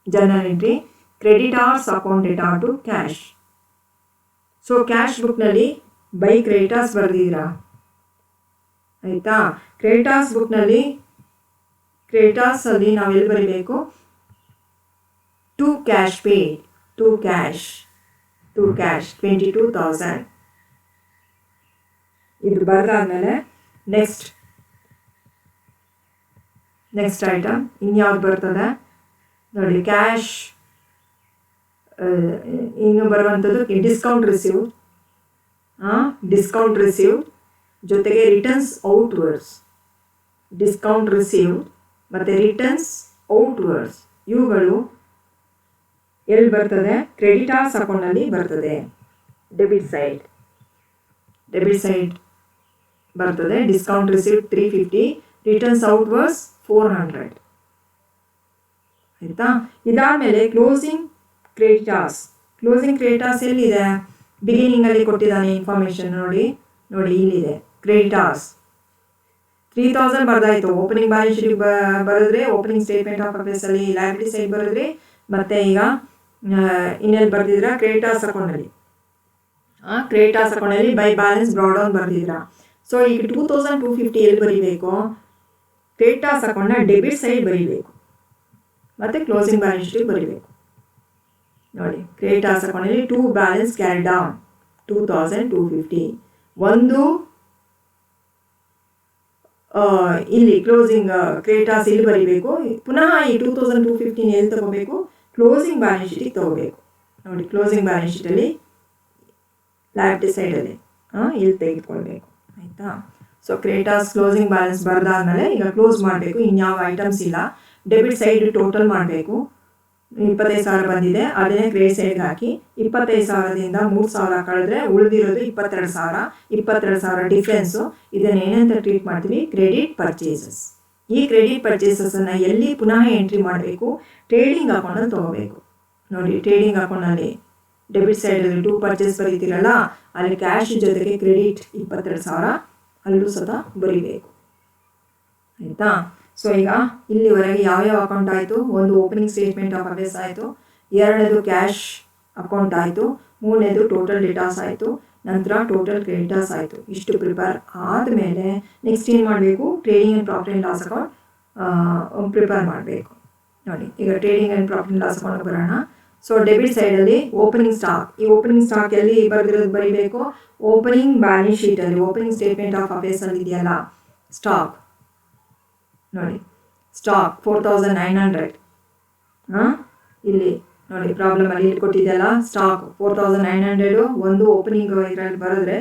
Journal entry creditors account data to cash. So cash ಬುಕ್ನಲ್ಲಿ ಬೈ ಕ್ರೆಡಿಟಾರ್ಸ್ ಬರೆದಿದ್ದೀರಾ, ಆಯಿತಾ. ಕ್ರೆಡಿಟಾರ್ಸ್ ಬುಕ್ನಲ್ಲಿ ಕ್ರೆಡಿಟಾರ್ಸಲ್ಲಿ ನಾವು ಎಲ್ಲಿ ಬರೀಬೇಕು, to cash paid, to cash 22,000 ಇದು ಬರೆದಾದ್ಮೇಲೆ ನೆಕ್ಸ್ಟ್ ಐಟಮ್ ಇನ್ಯಾವ್ದು ಬರ್ತದೆ ನೋಡಿ. ಕ್ಯಾಶ್ ಇನ್ನು ಬರುವಂಥದ್ದು ಡಿಸ್ಕೌಂಟ್ ರಿಸೀವ್ ಜೊತೆಗೆ ರಿಟರ್ನ್ಸ್ ಔಟ್ವರ್ಡ್ಸ್, ಡಿಸ್ಕೌಂಟ್ ರಿಸೀವ್ ಮತ್ತು ರಿಟರ್ನ್ಸ್ ಔಟ್ವರ್ಡ್ಸ್ ಇವುಗಳು ಎಲ್ಲಿ ಬರ್ತದೆ, ಕ್ರೆಡಿಟಾರ್ಸ್ ಅಕೌಂಟಲ್ಲಿ ಬರ್ತದೆ. ಡೆಬಿಟ್ ಸೈಡ್ ಬರ್ತದೆ. ಡಿಸ್ಕೌಂಟ್ ರಿಸೀವ್ 350, ರಿಟರ್ನ್ಸ್ ಔಟ್ವರ್ಡ್ಸ್ 400, ಆಯಿತಾ. ಇದಾದಮೇಲೆ ಕ್ಲೋಸಿಂಗ್ ಕ್ರೆಡಿಟಾರ್ಸ್ ಎಲ್ಲಿದೆ, ಬಿಗಿನಿಂಗಲ್ಲಿ ಕೊಟ್ಟಿದ್ದಾನೆ ಇನ್ಫಾರ್ಮೇಷನ್ ನೋಡಿ ಇಲ್ಲಿದೆ. ಕ್ರೆಡಿಟಾರ್ಸ್ 3000 ಬರ್ದಾಯಿತು. ಓಪನಿಂಗ್ ಬ್ಯಾಲೆನ್ಸ್ ಶೀಟ್ ಬರೆದ್ರೆ, ಓಪನಿಂಗ್ ಸ್ಟೇಟ್ಮೆಂಟ್ ಆಫ್ ಅಫೇರ್ಸಲ್ಲಿ ಲಯಬಿಲಿಟಿ ಸೈಡ್ ಬರೆದ್ರಿ, ಮತ್ತು ಈಗ ಇನ್ನೆಲ್ಲಿ ಬರ್ದಿದ್ದೀರಾ, ಕ್ರೆಡಿಟಾರ್ಸ್ ಅಕೌಂಟಲ್ಲಿ ಬೈ ಬ್ಯಾಲೆನ್ಸ್ ಬ್ರಾಡ್ ಡೌನ್ ಬರ್ದಿದ್ದೀರಾ. ಸೊ ಈಗ 2250 ಎಲ್ಲಿ ಬರೀಬೇಕು, ಕ್ರೆಡಿಟಾರ್ಸ್ ಅಕೌಂಟ್ನ ಡೆಬಿಟ್ ಸೈಡ್ ಬರೀಬೇಕು ಮತ್ತು ಕ್ಲೋಸಿಂಗ್ ಬ್ಯಾಲೆನ್ಸ್ ಶೀಟ್ ಬರೀಬೇಕು ನೋಡಿ. ಕ್ರೆಡಿಟಾರ್ಸ್ ಅಕೌಂಟಲ್ಲಿ 2 ಬ್ಯಾಲೆನ್ಸ್ ಕ್ಯಾರಿ ಡೌನ್ 2250, ಒಂದು ಇಲ್ಲಿ ಕ್ಲೋಸಿಂಗ್ ಕ್ರೆಡಿಟಾರ್ಸ್ ಇಲ್ಲಿ ಬರೀಬೇಕು. ಪುನಃ ಈ 2250 ಎಲ್ಲಿ ತಗೋಬೇಕು, ಕ್ಲೋಸಿಂಗ್ ಬ್ಯಾಲೆನ್ಸ್ ಶೀಟಿಗೆ ತಗೋಬೇಕು ನೋಡಿ. ಕ್ಲೋಸಿಂಗ್ ಬ್ಯಾಲೆನ್ಸ್ ಶೀಟಲ್ಲಿ ಲಯಬಿಲಿಟಿ ಸೈಡಲ್ಲಿ ಇಲ್ಲಿ ತೆಗೆದುಕೊಳ್ಬೇಕು, ಆಯಿತಾ. ಸೊ ಕ್ರೆಡಿಟಾರ್ಸ್ ಕ್ಲೋಸಿಂಗ್ ಬ್ಯಾಲೆನ್ಸ್ ಬರೆದಾದ್ಮೇಲೆ ಈಗ ಕ್ಲೋಸ್ ಮಾಡಬೇಕು. ಇನ್ಯಾವ ಐಟಮ್ಸ್ ಇಲ್ಲ. ಡೆಬಿಟ್ ಸೈಡ್ ಟೋಟಲ್ ಮಾಡಬೇಕು. 25,000 ಬಂದಿದೆ, ಅದನ್ನೇ ಕ್ರೆಡಿಟ್ ಸೈಡ್ಗೆ ಹಾಕಿ 25,000ದಿಂದ 3,000 ಕಳೆದ್ರೆ ಉಳಿದಿರೋದು 22,000 ಡಿಫ್ರೆನ್ಸು. ಇದನ್ನೇನಂತ ಟ್ರೀಟ್ ಮಾಡ್ತೀವಿ, ಕ್ರೆಡಿಟ್ ಪರ್ಚೇಸಸ್. ಈ ಕ್ರೆಡಿಟ್ ಪರ್ಚೇಸಸನ್ನು ಎಲ್ಲಿ ಪುನಃ ಎಂಟ್ರಿ ಮಾಡಬೇಕು, ಟ್ರೇಡಿಂಗ್ ಅಕೌಂಟಲ್ಲಿ ತೊಗೋಬೇಕು ನೋಡಿ. ಟ್ರೇಡಿಂಗ್ ಅಕೌಂಟಲ್ಲಿ ಡೆಬಿಟ್ ಸೈಡಲ್ಲಿ 2 ಪರ್ಚೇಸ್ ಬರೀತೀರಲ್ಲ, ಅಲ್ಲಿ ಕ್ಯಾಶ್ ಜೊತೆಗೆ ಕ್ರೆಡಿಟ್ 22,000 ಅಲ್ಲೂ ಸಹ ಬರೀಬೇಕು, ಆಯಿತಾ. ಸೊ ಈಗ ಇಲ್ಲಿವರೆಗೆ ಯಾವ್ಯಾವ ಅಕೌಂಟ್ ಆಯಿತು, ಒಂದು ಓಪನಿಂಗ್ ಸ್ಟೇಟ್ಮೆಂಟ್ ಆಫ್ ಅಫೇರ್ಸ್ ಆಯಿತು, ಎರಡನೇದು ಕ್ಯಾಶ್ ಅಕೌಂಟ್ ಆಯಿತು, ಮೂರನೇದು ಟೋಟಲ್ ಡೆಟಾಸ್ ಆಯಿತು, ನಂತರ ಟೋಟಲ್ ಕ್ರೆಡಿಟಾರ್ಸ್ ಆಯಿತು. ಇಷ್ಟು ಪ್ರಿಪೇರ್ ಆದಮೇಲೆ ನೆಕ್ಸ್ಟ್ ಏನು ಮಾಡಬೇಕು, trading and profit and loss account prepare ಮಾಡಬೇಕು ನೋಡಿ. ಈಗ trading and profit and loss account ಬರೋಣ. ಸೊ ಡೆಬಿಟ್ ಸೈಡಲ್ಲಿ ಓಪನಿಂಗ್ ಸ್ಟಾಕ್, ಈ ಓಪನಿಂಗ್ ಸ್ಟಾಕ್ ಎಲ್ಲಿ ಬರೆದಿರೋದು ಬರೀಬೇಕು, ಓಪನಿಂಗ್ ಬ್ಯಾಲೆನ್ಸ್ ಶೀಟಲ್ಲಿ, ಓಪನಿಂಗ್ ಸ್ಟೇಟ್ಮೆಂಟ್ ಆಫ್ ಅಫೇರ್ಸಲ್ಲಿ ಇದೆಯಲ್ಲ ಸ್ಟಾಕ್ ನೋಡಿ. ಸ್ಟಾಕ್ 4,900 ಇಲ್ಲಿ ನೋಡಿ ಪ್ರಾಬ್ಲಮಲ್ಲಿ ಇಲ್ಲಿ ಕೊಟ್ಟಿದೆಯಲ್ಲ, ಸ್ಟಾಕ್ 4,900 ಒಂದು ಓಪನಿಂಗ್ ಇದರಲ್ಲಿ ಬರೆದ್ರೆ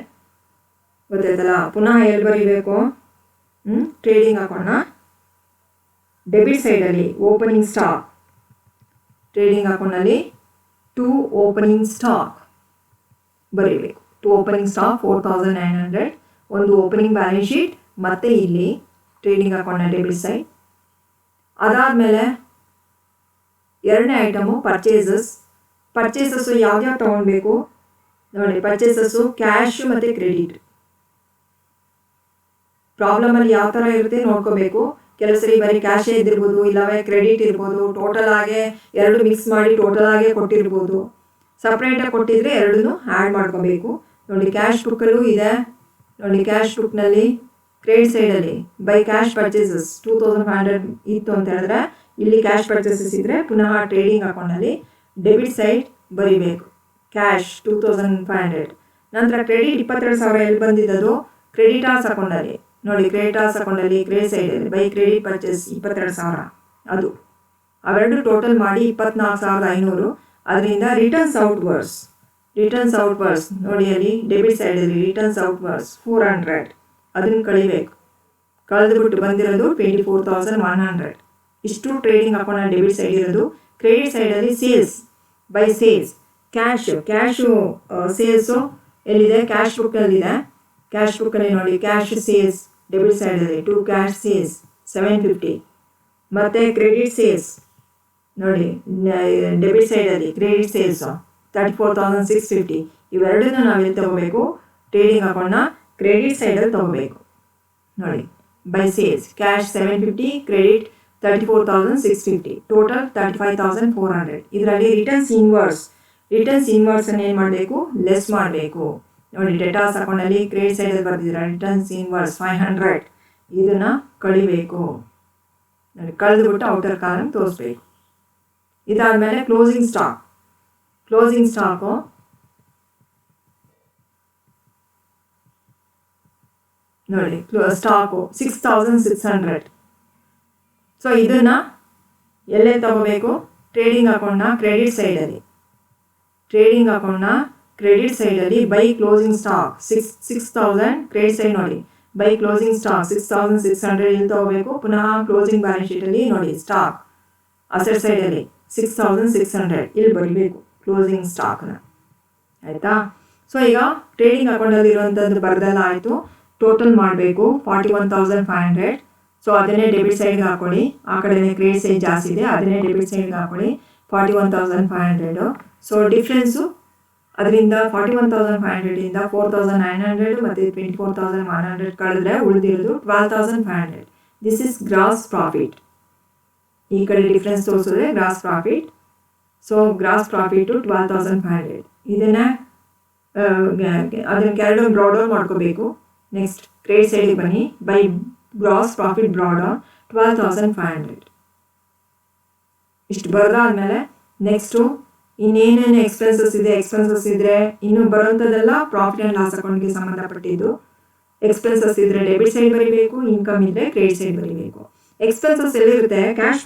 ಗೊತ್ತಾಯ್ತಲ್ಲ. ಪುನಃ ಎಲ್ಲಿ ಬರೀಬೇಕು, ಟ್ರೇಡಿಂಗ್ ಅಕೌಂಟ್ನ ಡೆಬಿಟ್ ಸೈಡಲ್ಲಿ ಓಪನಿಂಗ್ ಸ್ಟಾಕ್, ಟ್ರೇಡಿಂಗ್ ಅಕೌಂಟ್ನಲ್ಲಿ 2 ಓಪನಿಂಗ್ ಸ್ಟಾಕ್ ಬರೀಬೇಕು. 2 ಓಪನಿಂಗ್ ಸ್ಟಾಕ್ 4,900, ಒಂದು ಓಪನಿಂಗ್ ಬ್ಯಾಲೆನ್ಸ್ ಶೀಟ್, ಮತ್ತು ಇಲ್ಲಿ ಟ್ರೇಡಿಂಗ್ ಅಕೌಂಟ್ನ ಡೆಬಿಟ್ ಸೈಡ್. ಅದಾದಮೇಲೆ ಎರಡನೇ ಐಟಮು ಪರ್ಚೇಸಸ್ಸು ಯಾವ್ಯಾವ ತೊಗೊಳ್ಬೇಕು ನೋಡಿ. ಪರ್ಚೇಸಸ್ಸು ಕ್ಯಾಶು ಮತ್ತು ಕ್ರೆಡಿಟ್. ಪ್ರಾಬ್ಲಮಲ್ಲಿ ಯಾವ ಥರ ಇರುತ್ತೆ ನೋಡ್ಕೋಬೇಕು. ಕೆಲವು ಸರಿ ಬರೀ ಕ್ಯಾಶೇ ಇದ್ದಿರ್ಬೋದು, ಇಲ್ಲವೇ ಕ್ರೆಡಿಟ್ ಇರ್ಬೋದು, ಟೋಟಲ್ ಆಗಿ ಎರಡು ಮಿಕ್ಸ್ ಮಾಡಿ ಟೋಟಲ್ ಆಗೇ ಕೊಟ್ಟಿರ್ಬೋದು. ಸಪ್ರೇಟಾಗಿ ಕೊಟ್ಟಿದ್ರೆ ಎರಡನ್ನೂ ಆ್ಯಡ್ ಮಾಡ್ಕೋಬೇಕು ನೋಡಿ. ಕ್ಯಾಶ್ ಬುಕ್ಕಲ್ಲೂ ಇದೆ ನೋಡಿ. ಕ್ಯಾಶ್ ಬುಕ್ನಲ್ಲಿ ಕ್ರೆಡಿಟ್ ಸೈಡಲ್ಲಿ ಬೈ ಕ್ಯಾಶ್ ಪರ್ಚೇಸಸ್ 2,500 ಇತ್ತು ಅಂತ ಹೇಳಿದ್ರೆ, ಇಲ್ಲಿ ಕ್ಯಾಶ್ ಪರ್ಚೇಸಸ್ ಇದ್ದರೆ ಪುನಃ ಟ್ರೇಡಿಂಗ್ ಅಕೌಂಟಲ್ಲಿ ಡೆಬಿಟ್ ಸೈಡ್ ಬರೀಬೇಕು ಕ್ಯಾಶ್ 2,500. ನಂತರ ಕ್ರೆಡಿಟ್ 22,000 ಎಲ್ಲಿ ಬಂದಿದ್ದದು, ಕ್ರೆಡಿಟಾರ್ಸ್ ಅಕೌಂಟಲ್ಲಿ ನೋಡಿ. ಕ್ರೆಡಿಟಾರ್ಸ್ ಅಕೌಂಟಲ್ಲಿ ಕ್ರೆಡಿಟ್ ಸೈಡಲ್ಲಿ ಬೈ ಕ್ರೆಡಿಟ್ ಪರ್ಚೇಸ್ 22,000, ಅದು ಅವೆರಡು ಟೋಟಲ್ ಮಾಡಿ 24,500. ಅದರಿಂದ ರಿಟರ್ನ್ಸ್ ಔಟ್ವರ್ಡ್ಸ್ ನೋಡಿ, ಅಲ್ಲಿ ಡೆಬಿಟ್ ಸೈಡಲ್ಲಿ ರಿಟರ್ನ್ಸ್ ಔಟ್ವರ್ಡ್ಸ್ 400, ಅದನ್ನು ಕಳೆದುಬಿಟ್ಟು ಬಂದಿರೋದು 24,100. ಇಷ್ಟು ಟ್ರೇಡಿಂಗ್ ಅಕೌಂಟ್ನ ಡೆಬಿಟ್ ಸೈಡ್ ಇರೋದು. ಕ್ರೆಡಿಟ್ ಸೈಡಲ್ಲಿ sales by sales, cash sales ಎಲ್ಲಿದೆ, ಕ್ಯಾಶ್ ಬುಕ್ಕಲ್ಲಿದೆ. ಕ್ಯಾಶ್ ಬುಕ್ಕಲ್ಲಿ ನೋಡಿ, ಕ್ಯಾಶ್ ಸೇಲ್ಸ್ ಡೆಬಿಟ್ ಸೈಡಲ್ಲಿ 2 ಕ್ಯಾಶ್ ಸೇಲ್ಸ್ 750, ಮತ್ತು ಕ್ರೆಡಿಟ್ ಸೇಲ್ಸ್ ನೋಡಿ ಡೆಬಿಟ್ ಸೈಡಲ್ಲಿ ಕ್ರೆಡಿಟ್ ಸೇಲ್ಸು 34,650. ಇವೆರಡನ್ನೂ ನಾವೆಲ್ಲಿ ತೊಗೋಬೇಕು, ಟ್ರೇಡಿಂಗ್ ಅಕೌಂಟ್ನ ಕ್ರೆಡಿಟ್ ಸೈಡಲ್ಲಿ ತೊಗೋಬೇಕು ನೋಡಿ. By sales cash 750, credit 34,650, total 35,400. ಇದರಲ್ಲಿ ರಿಟರ್ನ್ಸ್ ರಿಟರ್ನ್ಸ್ ಇನ್ವರ್ಸನ್ನು ಏನು ಮಾಡಬೇಕು, ಲೆಸ್ ಮಾಡಬೇಕು. ನೋಡಿ ಡೆಟಾಸ್ ಅಕೌಂಟಲ್ಲಿ ಕ್ರೆಡಿಟ್ ಸೈಡಲ್ಲಿ ಬರ್ದಿದ್ದೀರಾ ರಿಟರ್ನ್ಸ್ ಇನ್ವರ್ಸ್ 500, ಇದನ್ನು ಕಳಿಬೇಕು. ನೋಡಿ ಕಳೆದುಬಿಟ್ಟು ಔಟರ್ ಕಾಲಮ್ ತೋರಿಸ್ಬೇಕು. ಇದಾದಮೇಲೆ ಕ್ಲೋಸಿಂಗ್ ಸ್ಟಾಕು ನೋಡಿ ಸ್ಟಾಕು 6600. ಸೊ ಇದನ್ನು ಎಲ್ಲೇ ತಗೋಬೇಕು, ಟ್ರೇಡಿಂಗ್ ಅಕೌಂಟ್ನ ಕ್ರೆಡಿಟ್ ಸೈಡಲ್ಲಿ by closing stock 6000 credit side ನೋಡಿ ಬೈ ಕ್ಲೋಸಿಂಗ್ ಸ್ಟಾಕ್ 6600 ಇಲ್ಲಿ ತಗೋಬೇಕು. ಪುನಃ ಕ್ಲೋಸಿಂಗ್ ಬ್ಯಾಲೆನ್ಸ್ ಶೀಟಲ್ಲಿ ನೋಡಿ ಸ್ಟಾಕ್ ಅಸೆಟ್ ಸೈಡಲ್ಲಿ 6600 ಇಲ್ಲಿ ಬರೀಬೇಕು ಕ್ಲೋಸಿಂಗ್ ಸ್ಟಾಕ್ನ, ಆಯಿತಾ. ಸೊ ಈಗ ಟ್ರೇಡಿಂಗ್ ಅಕೌಂಟಲ್ಲಿ ಇರುವಂಥದ್ದು ಬರೆದೆಲ್ಲ ಆಯಿತು. ಟೋಟಲ್ ಮಾಡಬೇಕು 41,500. ಸೊ ಅದನ್ನೇ ಡೆಬಿಟ್ ಸೈಡ್ಗೆ ಹಾಕೊಳ್ಳಿ. ಆ ಕಡೆನೇ ಕ್ರೆಡಿಟ್ ಸೈಡ್ ಜಾಸ್ತಿ ಇದೆ, ಅದನ್ನೇ ಡೆಬಿಟ್ ಸೈಡ್ಗೆ ಹಾಕೊಳ್ಳಿ 41,500. ಸೊ ಡಿಫ್ರೆನ್ಸು ಅದರಿಂದ 41,500ಇಂದ 4,900 ಮತ್ತು 24,100 ಕಳೆದ್ರೆ ಉಳಿದಿರೋದು 12,500. This is gross profit. ಈ ಕಡೆ ಡಿಫ್ರೆನ್ಸ್ ತೋರಿಸಿದ್ರೆ gross profit. So gross profit 12,500. ಇದನ್ನು ಅದನ್ನು ಕೆರಡು ಬ್ರಾಡೌನ್ ಮಾಡ್ಕೋಬೇಕು. ನೆಕ್ಸ್ಟ್ ಕ್ರೆಡಿಟ್ ಸೈಡಿಗೆ ಬನ್ನಿ. By gross profit brought down 12,500. ಇಷ್ಟು ಬರೆದಾದ್ಮೇಲೆ ನೆಕ್ಸ್ಟು ಇನ್ನೇನೇನು ಎಕ್ಸ್ಪೆನ್ಸಸ್ ಇದ್ದರೆ ಇನ್ನು ಬರೋಂಥದ್ದೆಲ್ಲ ಪ್ರಾಫಿಟ್ ಆ್ಯಂಡ್ ಲಾಸ್ ಅಕೌಂಟ್ಗೆ ಸಂಬಂಧಪಟ್ಟಿದ್ದು. ಎಕ್ಸ್ಪೆನ್ಸಸ್ ಇದ್ದರೆ ಡೆಬಿಟ್ ಸೈಡ್ ಬರೀಬೇಕು, ಇನ್ಕಮ್ ಇದ್ದರೆ ಕ್ರೆಡಿಟ್ ಸೈಡ್ ಬರೀಬೇಕು. ಎಕ್ಸ್ಪೆನ್ಸಸ್ ಎಲ್ಲಿರುತ್ತೆ, ಕ್ಯಾಶ್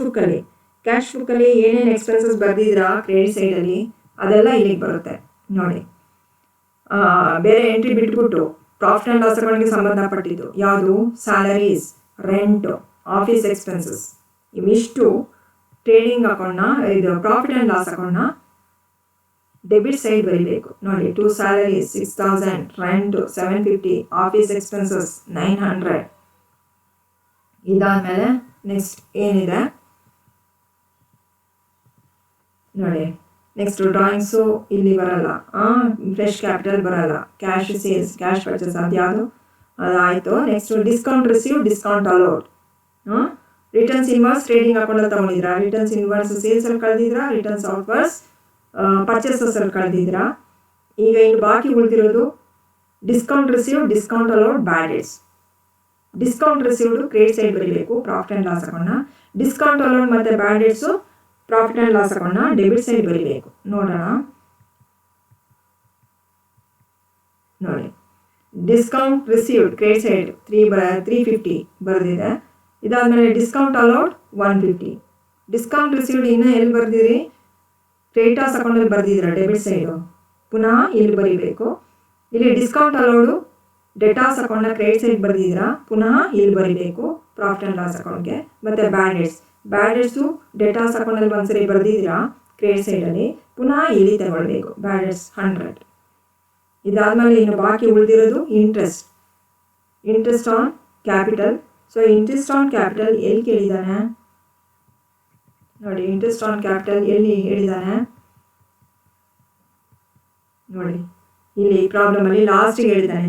ಬುಕ್ಕಲ್ಲಿ ಏನೇನು ಎಕ್ಸ್ಪೆನ್ಸಸ್ ಬರೆದಿದ್ರಾ ಕ್ರೆಡಿಟ್ ಸೈಡಲ್ಲಿ ಅದೆಲ್ಲ ಇಲ್ಲಿಗೆ ಬರುತ್ತೆ ನೋಡಿ. ಬೇರೆ ಎಂಟ್ರಿ ಬಿಟ್ಬಿಟ್ಟು ಪ್ರಾಫಿಟ್ ಆ್ಯಂಡ್ ಲಾಸ್ ಅಕೌಂಟ್ಗೆ ಸಂಬಂಧಪಟ್ಟಿದ್ದು ಯಾವುದು, ಸ್ಯಾಲರೀಸ್, ರೆಂಟು, ಆಫೀಸ್ ಎಕ್ಸ್ಪೆನ್ಸಸ್, ಇವಿಷ್ಟು ಟ್ರೇಡಿಂಗ್ ಅಕೌಂಟ್ನ ಇದು ಪ್ರಾಫಿಟ್ ಆ್ಯಂಡ್ ಲಾಸ್ ಅಕೌಂಟ್ನ ಡೆಬಿಟ್ ಸೈಡ್ ಬರೀಬೇಕು ನೋಡಿ. 2 ಸ್ಯಾಲರೀಸ್ 6000, ರೆಂಟು 750, ಆಫೀಸ್ ಎಕ್ಸ್ಪೆನ್ಸಸ್ 900. ಇದಾದಮೇಲೆ ನೆಕ್ಸ್ಟ್ ಏನಿದೆ ನೋಡಿ. ನೆಕ್ಸ್ಟ್ ಡ್ರಾಯಿಂಗ್ಸು ಇಲ್ಲಿ ಬರಲ್ಲ, ಫ್ರೆಶ್ ಕ್ಯಾಪಿಟಲ್ ಬರಲ್ಲ, ಕ್ಯಾಶ್ ಸೇಲ್ಸ್, ಕ್ಯಾಶ್ ಪರ್ಚೇಸ್ ಅದ್ಯಾವುದು ಅದಾಯಿತು. Next discount receive, discount allowed, returns inwards trading ಅಕೌಂಟಲ್ಲಿ ತೊಗೊಂಡಿದ್ರಾ, ರಿಟರ್ನ್ಸ್ ಇನ್ವರ್ಸ್ ಸೇಲ್ಸಲ್ಲಿ ಕಳೆದಿದ್ರಾ, ರಿಟರ್ನ್ಸ್ ಔಟ್ವರ್ಸ್ ಪರ್ಚೇಸಸಲ್ಲಿ ಕಳೆದಿದ್ರಾ. ಈಗ ಇನ್ನು ಬಾಕಿ ಉಳಿದಿರೋದು discount receive, discount allowed, bad debts. Discount received credit side ಬರೀಬೇಕು ಪ್ರಾಫಿಟ್ ಆ್ಯಂಡ್ ಲಾಸ್ ಅಕೌಂಟ್ನ. ಡಿಸ್ಕೌಂಟ್ ಅಲೋಡ್ ಮತ್ತು bad debts profit and loss ಅಕೌಂಟ್ನ ಡೆಬಿಟ್ ಸೈಡ್ ಬರೀಬೇಕು. ನೋಡೋಣ ನೋಡಿ. ಡಿಸ್ಕೌಂಟ್ ರಿಸೀವ್ಡ್ ಕ್ರೆಡಿಟ್ ಸೈಡ್ 350 ಬರೆದಿದೆ. ಇದಾದಮೇಲೆ ಡಿಸ್ಕೌಂಟ್ ಅಲೋಡ್ 150. ಡಿಸ್ಕೌಂಟ್ ರಿಸೀವ್ಡ್ ಇನ್ನೂ ಎಲ್ಲಿ ಬರೆದಿರಿ, ಕ್ರೆಡಿಟರ್ಸ್ ಅಕೌಂಟಲ್ಲಿ ಬರೆದಿದ್ದೀರಾ ಡೆಬಿಟ್ ಸೈಡು, ಪುನಃ ಇಲ್ಲಿ ಬರೀಬೇಕು. ಇಲ್ಲಿ ಡಿಸ್ಕೌಂಟ್ ಅಲೋಡು ಡೆಟಾಸ್ ಅಕೌಂಟ್ನ ಕ್ರೆಡಿಟ್ ಸೈಡ್ ಬರೆದಿದ್ದೀರಾ, ಪುನಃ ಇಲ್ಲಿ ಬರೀಬೇಕು ಪ್ರಾಫಿಟ್ ಆ್ಯಂಡ್ ಲಾಸ್ ಅಕೌಂಟ್ಗೆ. ಮತ್ತು ಬ್ಯಾಡ್ ಡೇಟ್ಸು ಡೆಟಾಸ್ ಅಕೌಂಟಲ್ಲಿ ಒಂದ್ಸರಿ ಬರೆದಿದ್ದೀರಾ ಕ್ರೆಡಿಟ್ ಸೈಡಲ್ಲಿ, ಪುನಃ ಇಲ್ಲಿ ತಗೊಳ್ಬೇಕು ಬ್ಯಾಡ್ ಡೇಟ್ಸ್ 100. ಇದಾದಮೇಲೆ ಇನ್ನು ಬಾಕಿ ಉಳಿದಿರೋದು interest on capital. So interest on capital ಎಲ್ಲಿ ಕೇಳಿದ್ದಾನೆ ನೋಡಿ, ಇಂಟ್ರೆಸ್ಟ್ ಆನ್ ಕ್ಯಾಪಿಟಲ್ ಎಲ್ಲಿ ಹೇಳಿದ್ದಾನೆ ನೋಡಿ. ಇಲ್ಲಿ ಪ್ರಾಬ್ಲಮಲ್ಲಿ ಲಾಸ್ಟಿಗೆ ಹೇಳಿದ್ದಾನೆ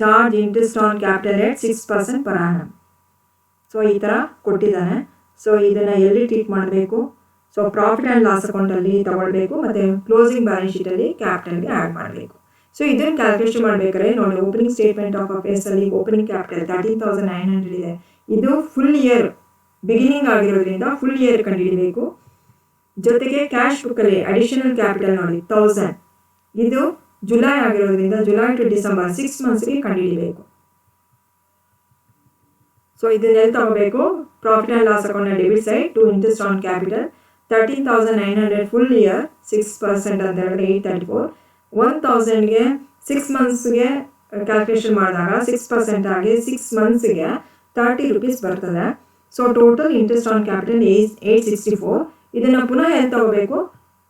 charge interest on capital rate 6% per annum. So ಈ ಥರ ಕೊಟ್ಟಿದ್ದಾನೆ. ಸೊ ಇದನ್ನು ಎಲ್ಲಿ ಟ್ರೀಟ್ ಮಾಡಬೇಕು, ಸೊ ಪ್ರಾಫಿಟ್ ಆ್ಯಂಡ್ ಲಾಸ್ ಅಕೌಂಟಲ್ಲಿ ತಗೊಳ್ಬೇಕು ಮತ್ತು ಕ್ಲೋಸಿಂಗ್ ಬ್ಯಾಲೆನ್ಸ್ ಶೀಟಲ್ಲಿ ಕ್ಯಾಪಿಟಲ್ಗೆ ಆ್ಯಡ್ ಮಾಡಬೇಕು. ಸೊ ಇದನ್ನು ಕ್ಯಾಲ್ಕುಲೇಷನ್ ಮಾಡಬೇಕಾದ್ರೆ ನೋಡಿ, ಓಪನಿಂಗ್ ಸ್ಟೇಟ್ಮೆಂಟ್ ಆಫ್ ಅಫೇರ್ಸಲ್ಲಿ ಓಪನಿಂಗ್ ಕ್ಯಾಪಿಟಲ್ 13,900 ಇದೆ. ಇದು ಫುಲ್ ಇಯರ್ ಬಿಗಿನಿಂಗ್ ಆಗಿರೋದ್ರಿಂದ ಫುಲ್ ಇಯರ್ ಕಂಡುಹಿಡಬೇಕು. ಜೊತೆಗೆ ಕ್ಯಾಶ್ ಬುಕ್ಕಲ್ಲಿ ಅಡಿಷನಲ್ ಕ್ಯಾಪಿಟಲ್ ನೋಡಿ 1000, ಇದು ಜುಲೈ ಆಗಿರೋದ್ರಿಂದ ಜುಲೈ ಟು ಡಿಸೆಂಬರ್ 6 ಮಂತ್ಸ್ಗೆ ಕಂಡುಹಿಡಬೇಕು. ಸೊ ಇದನ್ನೆಲ್ಲ ತಗೋಬೇಕು, ಪ್ರಾಫಿಟ್ ಆ್ಯಂಡ್ ಲಾಸ್ ಅಕೌಂಟ್ನ debit side to interest on capital 13,900 full year 6% ಅಂತ ಹೇಳಿದ್ರೆ 834. 1,000ಗೆ 6 ಮಂತ್ಸ್ಗೆ ಕ್ಯಾಲ್ಕುಲೇಷನ್ ಮಾಡಿದಾಗ 6% ಆಗಿ 6 ಮಂತ್ಸ್ಗೆ 30 ರೂಪೀಸ್ ಬರ್ತದೆ. So total interest on capital 864. ಇದನ್ನು ಪುನಃ ಎಲ್ಲಿ ತಗೋಬೇಕು,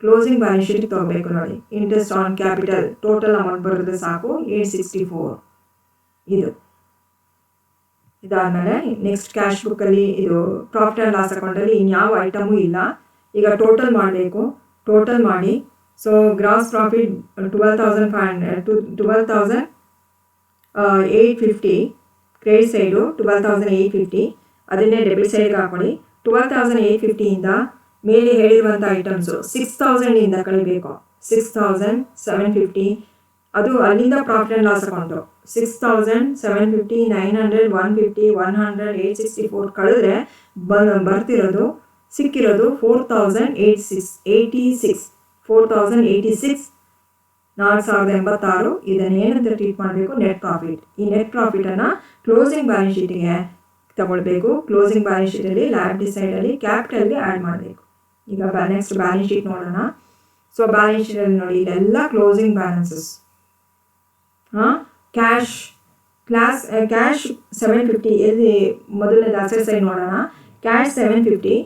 ಕ್ಲೋಸಿಂಗ್ ಬ್ಯಾಲೆನ್ಸ್ ಶೀಟ್ ತಗೋಬೇಕು ನೋಡಿ. Interest on capital total amount ಬರೋದು ಸಾಕು 864 ಇದು. ಇದಾದಮೇಲೆ ನೆಕ್ಸ್ಟ್ ಕ್ಯಾಶ್ ಬುಕ್ಕಲ್ಲಿ ಇದು ಪ್ರಾಫಿಟ್ ಆ್ಯಂಡ್ ಲಾಸ್ ಅಕೌಂಟಲ್ಲಿ ಇನ್ಯಾವ ಐಟಮೂ ಇಲ್ಲ. ಈಗ ಟೋಟಲ್ ಮಾಡಬೇಕು. ಟೋಟಲ್ ಮಾಡಿ. So gross profit 12,850 credit side 12,850, ಅದನ್ನೇ ಡೆಬಿಟ್ ಸೈಡ್ಗೆ ಹಾಕೊಳ್ಳಿ. 12,850ಇಂದ ಮೇಲೆ ಹೇಳಿರುವಂಥ ಐಟಮ್ಸು 6000 ಕಳಿಬೇಕು. 6750 ಅದು ಅಲ್ಲಿಂದ ಪ್ರಾಫಿಟ್ ಆ್ಯಂಡ್ ಲಾಸ್ ಅಕೌಂಟು. 6750 900 150 100 864 ಕಳೆದ್ರೆ ಬರ್ತಿರೋದು ಸಿಕ್ಕಿರೋದು 4086 4086 ಇದನ್ನೇನಂತ ಟ್ರೀಟ್ ಮಾಡಬೇಕು? Net profit. ಈ ನೆಟ್ ಪ್ರಾಫಿಟನ್ನು ಕ್ಲೋಸಿಂಗ್ ಬ್ಯಾಲೆನ್ಸ್ ಶೀಟಿಗೆ ತಗೊಳ್ಬೇಕು. ಕ್ಲೋಸಿಂಗ್ ಬ್ಯಾಲೆನ್ಸ್ ಶೀಟಲ್ಲಿ ಲಯಬಿಲಿಟಿ ಸೈಡಲ್ಲಿ ಕ್ಯಾಪಿಟಲ್ಗೆ ಆ್ಯಡ್ ಮಾಡಬೇಕು. ಈಗ ನೆಕ್ಸ್ಟ್ ಬ್ಯಾಲೆನ್ಸ್ ಶೀಟ್ ನೋಡೋಣ. ಸೊ ಬ್ಯಾಲೆನ್ಸ್ ಶೀಟಲ್ಲಿ ನೋಡಿ ಇಲ್ಲೆಲ್ಲ ಕ್ಲೋಸಿಂಗ್ ಬ್ಯಾಲೆನ್ಸಸ್. ಕ್ಯಾಶ್ 750 ಎಲ್ಲಿ ಮೊದಲನೇದು ಅಸೆಟ್ ಸೈಡ್ ನೋಡೋಣ. ಕ್ಯಾಶ್ 750.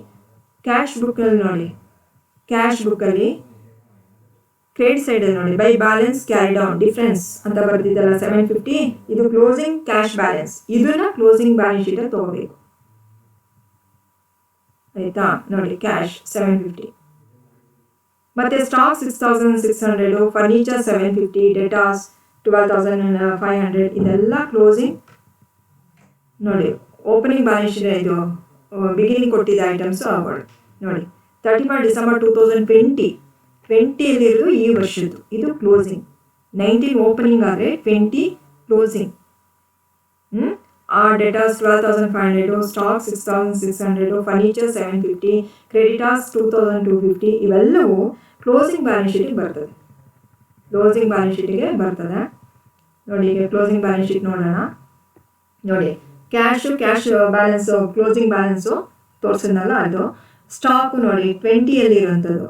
ಕ್ಯಾಶ್ ಬುಕ್ಕಲ್ಲಿ ನೋಡಿ, ಕ್ಯಾಶ್ ಬುಕ್ಕಲ್ಲಿ ಕ್ರೆಡಿಟ್ ಸೈಡಲ್ಲಿ ನೋಡಿ by balance carry down difference ಅಂತ ಬರ್ತಿದ್ದಲ್ಲ 750, ಇದು ಕ್ಲೋಸಿಂಗ್ ಕ್ಯಾಶ್ ಬ್ಯಾಲೆನ್ಸ್. ಇದನ್ನ ಕ್ಲೋಸಿಂಗ್ ಬ್ಯಾಲೆನ್ಸ್ ಶೀಟಲ್ಲಿ ತಗೋಬೇಕು. ಆಯ್ತಾ? ನೋಡಿ ಕ್ಯಾಶ್ 750, ಮತ್ತೆ ಸ್ಟಾಕ್ 6600, ಫರ್ನಿಚರ್ 750, ಡೇಟಾಸ್ 12500 ಇದೆಲ್ಲ ಕ್ಲೋಸಿಂಗ್. ನೋಡಿ ಓಪನಿಂಗ್ ಬ್ಯಾಲೆನ್ಸ್ ಶೀಟ್ ಇದು ಬಿಗಿನಿಂಗ್ ಕೊಟ್ಟಿದ್ದ ಐಟಮ್ಸ್ ಅವಾರ್ಡ್ ನೋಡಿ 31 ಡಿಸೆಂಬರ್ 2020 ಈ ವರ್ಷದ್ದು. ಇದು ಕ್ಲೋಸಿಂಗ್. 19 ಓಪನಿಂಗ್ ಆದರೆ 20 ಕ್ಲೋಸಿಂಗ್. ಆ ಡೇಟಾಸ್ 12500, ಸ್ಟಾಕ್ 6600, ಫರ್ನಿಚರ್ 750, ಕ್ರೆಡಿಟಾಸ್ 2250 ಇವೆಲ್ಲವೂ ಕ್ಲೋಸಿಂಗ್ ಬ್ಯಾಲೆನ್ಸ್ ಶೀಟಿಗೆ ಬರ್ತದೆ. ಕ್ಲೋಸಿಂಗ್ ಬ್ಯಾಲೆನ್ಸ್ ಶೀಟಿಗೆ ಬರ್ತದೆ. ನೋಡಿ ಈಗ ಕ್ಲೋಸಿಂಗ್ ಬ್ಯಾಲೆನ್ಸ್ ಶೀಟ್ ನೋಡೋಣ. ನೋಡಿ ಕ್ಯಾಶ್ ಬ್ಯಾಲೆನ್ಸು ಕ್ಲೋಸಿಂಗ್ ಬ್ಯಾಲೆನ್ಸು ತೋರಿಸಿದ್ನಲ್ಲ ಅದು. ಸ್ಟಾಕು ನೋಡಿ 20 ಇರುವಂಥದ್ದು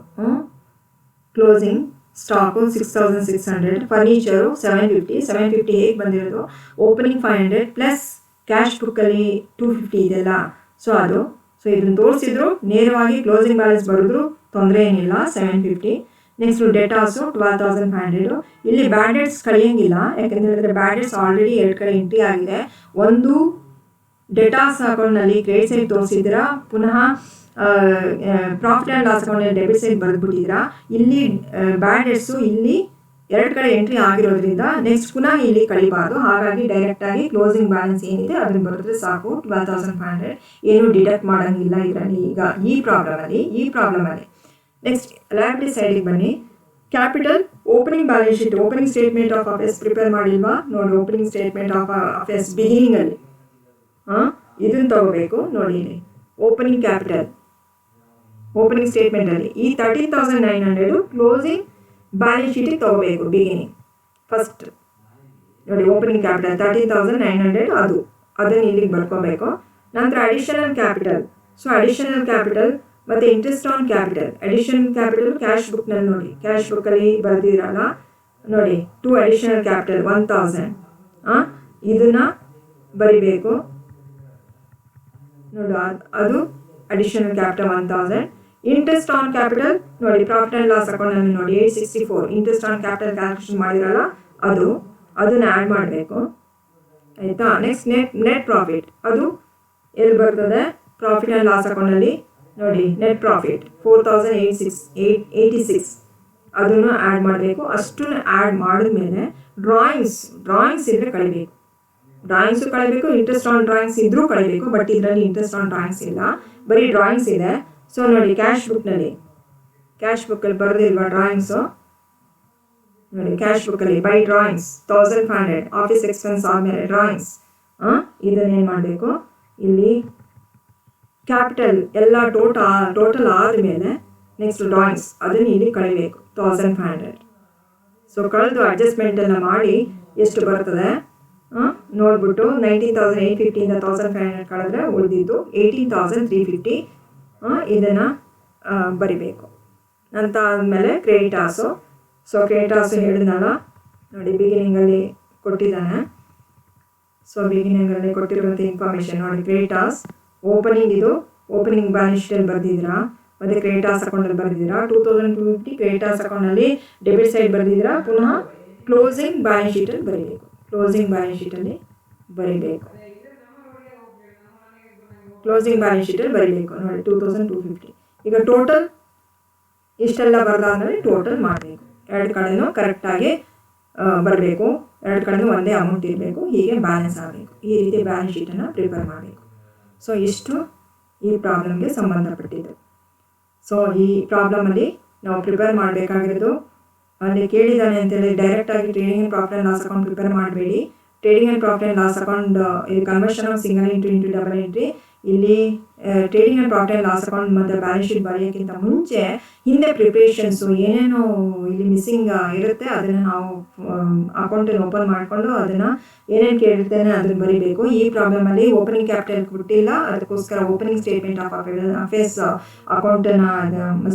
ಕ್ಲೋಸಿಂಗ್ ಸ್ಟಾಕು 6600, ಫರ್ನಿಚರು 750 ಹೇಗೆ ಬಂದಿರೋದು? ಓಪನಿಂಗ್ 500 ಪ್ಲಸ್ ಕ್ಯಾಶ್ ಬುಕ್ಕಲ್ಲಿ 250 ಇದೆಲ್ಲ. ಸೊ ಇದನ್ನು ತೋರಿಸಿದ್ರು ನೇರವಾಗಿ ಕ್ಲೋಸಿಂಗ್ ಬ್ಯಾಲೆನ್ಸ್ ಬರೆದ್ರು ತೊಂದರೆ ಏನಿಲ್ಲ. 750. ನೆಕ್ಸ್ಟು ಡೇಟಾಸು 12500. ಇಲ್ಲಿ ಬ್ಯಾಡ್ ಡೆಟ್ಸ್ ಕಳಿಯೋಂಗಿಲ್ಲ, ಯಾಕೆಂತ ಹೇಳಿದ್ರೆ ಬ್ಯಾಡ್ ಡೆಟ್ಸ್ ಆಲ್ರೆಡಿ 2 ಕಡೆ ಎಂಟ್ರಿ ಆಗಿದೆ. ಒಂದು ಡೇಟಾಸ್ ಅಕೌಂಟ್ನಲ್ಲಿ ಕ್ರೆಡಿಟ್ ಸೈಡ್ ತೋರಿಸಿದ್ದೀರಾ, ಪುನಃ ಪ್ರಾಫಿಟ್ ಆ್ಯಂಡ್ ಲಾಸ್ ಅಕೌಂಟ್ನಲ್ಲಿ ಡೆಬಿಟ್ ಸೈಡ್ ಬರೆದ್ಬಿಟ್ಟಿದ್ದೀರಾ. ಇಲ್ಲಿ ಬ್ಯಾಡ್ ಡೆಟ್ಸು ಇಲ್ಲಿ 2 ಕಡೆ ಎಂಟ್ರಿ ಆಗಿರೋದ್ರಿಂದ ನೆಕ್ಸ್ಟ್ ಪುನಃ ಇಲ್ಲಿ ಕಳಿಬಾರ್ದು. ಹಾಗಾಗಿ ಡೈರೆಕ್ಟಾಗಿ ಕ್ಲೋಸಿಂಗ್ ಬ್ಯಾಲೆನ್ಸ್ ಏನಿದೆ ಅದನ್ನು ಬರೆದ್ರೆ ಸಾಕು. 12500 ಏನು ಡಿಡಕ್ಟ್ ಮಾಡೋಂಗಿಲ್ಲ ಇದರಲ್ಲಿ. ಈಗ ಈ ಪ್ರಾಬ್ಲಮಲ್ಲಿ ನೆಕ್ಸ್ಟ್ ಲಯಬಿಲಿಟಿ ಸೈಡಿಗೆ ಬನ್ನಿ. Capital opening balance sheet, opening statement of affairs prepare ಮಾಡಿಲ್ವಾ? ನೋಡಿ ಓಪನಿಂಗ್ ಸ್ಟೇಟ್ಮೆಂಟ್ ಆಫ್ ಅಫೇರ್ಸ್ ಬಿಗಿನಿಂಗಲ್ಲಿ ಇದನ್ನು ತಗೋಬೇಕು. ನೋಡಿ ಇಲ್ಲಿ ಓಪನಿಂಗ್ ಕ್ಯಾಪಿಟಲ್ ಓಪನಿಂಗ್ ಸ್ಟೇಟ್ಮೆಂಟಲ್ಲಿ ಈ 13900 ಕ್ಲೋಸಿಂಗ್ ಬ್ಯಾಲೆನ್ಸ್ ಶೀಟಿಗೆ ತಗೋಬೇಕು ಬಿಗಿನಿಂಗ್ ಫಸ್ಟ್. ನೋಡಿ ಓಪನಿಂಗ್ ಕ್ಯಾಪಿಟಲ್ 13900 ಅದನ್ನು ಇಲ್ಲಿಗೆ ಬರ್ಕೋಬೇಕು. ನಂತರ additional capital. So additional capital ಮತ್ತು interest on capital. Additional capital cash ಬುಕ್ನಲ್ಲಿ ನೋಡಿ, ಕ್ಯಾಶ್ ಬುಕ್ಕಲ್ಲಿ ಬರೆದಿರಲ್ಲ ನೋಡಿ 2 ಅಡಿಷನಲ್ ಕ್ಯಾಪಿಟಲ್ 1000 ಇದನ್ನು ಬರಿಬೇಕು. ನೋಡಿ ಅದು additional capital 1000. Interest on capital ನೋಡಿ ಪ್ರಾಫಿಟ್ ಆ್ಯಂಡ್ ಲಾಸ್ ಅಕೌಂಟಲ್ಲಿ ನೋಡಿ 864 ಇಂಟ್ರೆಸ್ಟ್ ಆನ್ ಕ್ಯಾಪಿಟಲ್ ಕ್ಯಾಲ್ಕುಲೇಷನ್ ಮಾಡಿರಲ್ಲ ಅದನ್ನು ಆ್ಯಡ್ ಮಾಡಬೇಕು. ಆಯಿತಾ? ನೆಕ್ಸ್ಟ್ ನೆಟ್ ಪ್ರಾಫಿಟ್ ಅದು ಎಲ್ಲಿ ಬರ್ತದೆ? ಪ್ರಾಫಿಟ್ ಆ್ಯಂಡ್ ಲಾಸ್ ಅಕೌಂಟಲ್ಲಿ ನೋಡಿ ನೆಟ್ ಪ್ರಾಫಿಟ್ 4086 ಅದನ್ನು ಆ್ಯಡ್ ಮಾಡಬೇಕು. ಅಷ್ಟನ್ನು ಆ್ಯಡ್ ಮಾಡಿದ್ಮೇಲೆ ಡ್ರಾಯಿಂಗ್ಸ್ ಇದ್ದರೆ ಕಳಿಬೇಕು. ಡ್ರಾಯಿಂಗ್ಸು ಕಳಿಬೇಕು, ಇಂಟ್ರೆಸ್ಟ್ ಆನ್ ಡ್ರಾಯಿಂಗ್ಸ್ ಇದ್ರೂ ಕಳಿಬೇಕು. ಬಟ್ ಇದರಲ್ಲಿ ಇಂಟ್ರೆಸ್ಟ್ ಆನ್ ಡ್ರಾಯಿಂಗ್ಸ್ ಇಲ್ಲ, ಬರೀ ಡ್ರಾಯಿಂಗ್ಸ್ ಇದೆ. ಸೊ ನೋಡಿ ಕ್ಯಾಶ್ ಬುಕ್ಕಲ್ಲಿ ಬರೋದಿಲ್ವಾ ಡ್ರಾಯಿಂಗ್ಸು? ನೋಡಿ ಕ್ಯಾಶ್ ಬುಕ್ಕಲ್ಲಿ ಬೈ ಡ್ರಾಯಿಂಗ್ಸ್ 1500 ಆಫೀಸ್ ಎಕ್ಸ್ಪೆನ್ಸ್ ಆದಮೇಲೆ ಡ್ರಾಯಿಂಗ್ಸ್ ಇದನ್ನೇನು ಮಾಡಬೇಕು? ಇಲ್ಲಿ ಕ್ಯಾಪಿಟಲ್ ಎಲ್ಲ ಟೋಟಲ್ ಆದಮೇಲೆ ನೆಕ್ಸ್ಟ್ ಡ್ರಾಯಿಂಗ್ಸ್ ಅದನ್ನು ಇಲ್ಲಿ ಕಳಿಬೇಕು 1500. ಸೊ ಕಳೆದು ಅಡ್ಜಸ್ಟ್ಮೆಂಟ್ ಎಲ್ಲ ಮಾಡಿ ಎಷ್ಟು ಬರ್ತದೆ ನೋಡ್ಬಿಟ್ಟು 19,850 ಇಂದ 1500 ಕಳೆದ್ರೆ ಉಳಿದಿದ್ದು 18,350 ಇದನ್ನು ಬರಿಬೇಕು. ಅಂತ ಆದಮೇಲೆ ಕ್ರೆಡಿಟಾಸು. ಸೊ ಕ್ರೆಡಿಟಾಸು ಹೇಳಿದ್ನಲ್ಲ ನೋಡಿ ಬಿಗಿನಿಂಗಲ್ಲಿ ಕೊಟ್ಟಿದ್ದಾನೆ. ಸೊ ಬಿಗಿನಿಂಗಲ್ಲಿ ಕೊಟ್ಟಿರುವಂಥ ಇನ್ಫಾರ್ಮೇಷನ್ ನೋಡಿ ಕ್ರೆಡಿಟಾಸ್ ಓಪನಿಂಗ್ ಬ್ಯಾಲೆನ್ಸ್ ಶೀಟಲ್ಲಿ ಬರೆದಿದ್ದೀರಾ, ಮತ್ತು ಕ್ರೆಡಿಟಾಸ್ ಅಕೌಂಟಲ್ಲಿ ಬರೆದಿದ್ದೀರಾ 2250 ಕ್ರೆಡಿಟಾಸ್ ಅಕೌಂಟಲ್ಲಿ ಡೆಬಿಟ್ ಸೈಡ್ ಬರೆದಿದ್ದೀರಾ. ಪುನಃ ಕ್ಲೋಸಿಂಗ್ ಬ್ಯಾಲೆನ್ಸ್ ಶೀಟಲ್ಲಿ ಬರೀಬೇಕು. ಕ್ಲೋಸಿಂಗ್ ಬ್ಯಾಲೆನ್ಸ್ ಶೀಟಲ್ಲಿ ಬರೀಬೇಕು ನೋಡಿ 2250. ಈಗ ಟೋಟಲ್ ಇಷ್ಟೆಲ್ಲ ಬರೆದಾದ್ಮೇಲೆ ಟೋಟಲ್ ಮಾಡಬೇಕು. 2 ಕಡೆನೂ ಕರೆಕ್ಟಾಗಿ ಬರಬೇಕು, 2 ಕಡೆನೂ ಒಂದೇ ಅಮೌಂಟ್ ಇರಬೇಕು. ಹೀಗೆ ಬ್ಯಾಲೆನ್ಸ್ ಆಗಬೇಕು. ಈ ರೀತಿ ಬ್ಯಾಲೆನ್ಸ್ ಶೀಟನ್ನು ಪ್ರಿಪೇರ್ ಮಾಡಬೇಕು. ಸೊ ಇಷ್ಟು ಈ ಪ್ರಾಬ್ಲಮ್ಗೆ ಸಂಬಂಧಪಟ್ಟಿದ್ದು. ಸೊ ಈ ಪ್ರಾಬ್ಲಮಲ್ಲಿ ನಾವು ಪ್ರಿಪೇರ್ ಮಾಡಬೇಕಾಗಿರೋದು, ಅಲ್ಲಿ ಕೇಳಿದ್ದಾನೆ ಅಂತೇಳಿ ಡೈರೆಕ್ಟಾಗಿ trading and profit and loss account prepare ಮಾಡಬೇಡಿ. Trading and profit and loss account ಇದು conversion of single into double entry. ಇಲ್ಲಿ trading and profit and loss account ಮತ್ತು ಬ್ಯಾಲೆನ್ಸ್ ಶೀಟ್ ಬರೆಯೋಕ್ಕಿಂತ ಮುಂಚೆ ಹಿಂದೆ ಪ್ರಿಪ್ರೇಷನ್ಸು ಏನೇನು ಇಲ್ಲಿ ಮಿಸ್ಸಿಂಗ್ ಇರುತ್ತೆ ಅದನ್ನು ನಾವು ಅಕೌಂಟನ್ನು ಓಪನ್ ಮಾಡಿಕೊಂಡು ಅದನ್ನು ಏನೇನು ಕೇಳಿರ್ತೇನೆ ಅದನ್ನು ಬರೀಬೇಕು. ಈ ಪ್ರಾಬ್ಲಮಲ್ಲಿ ಓಪನಿಂಗ್ ಕ್ಯಾಪಿಟಲ್ ಕೊಟ್ಟಿಲ್ಲ, ಅದಕ್ಕೋಸ್ಕರ ಓಪನಿಂಗ್ ಸ್ಟೇಟ್ಮೆಂಟ್ ಆಫ್ ಅಫೇರ್ಸ್ ಅಕೌಂಟನ್ನು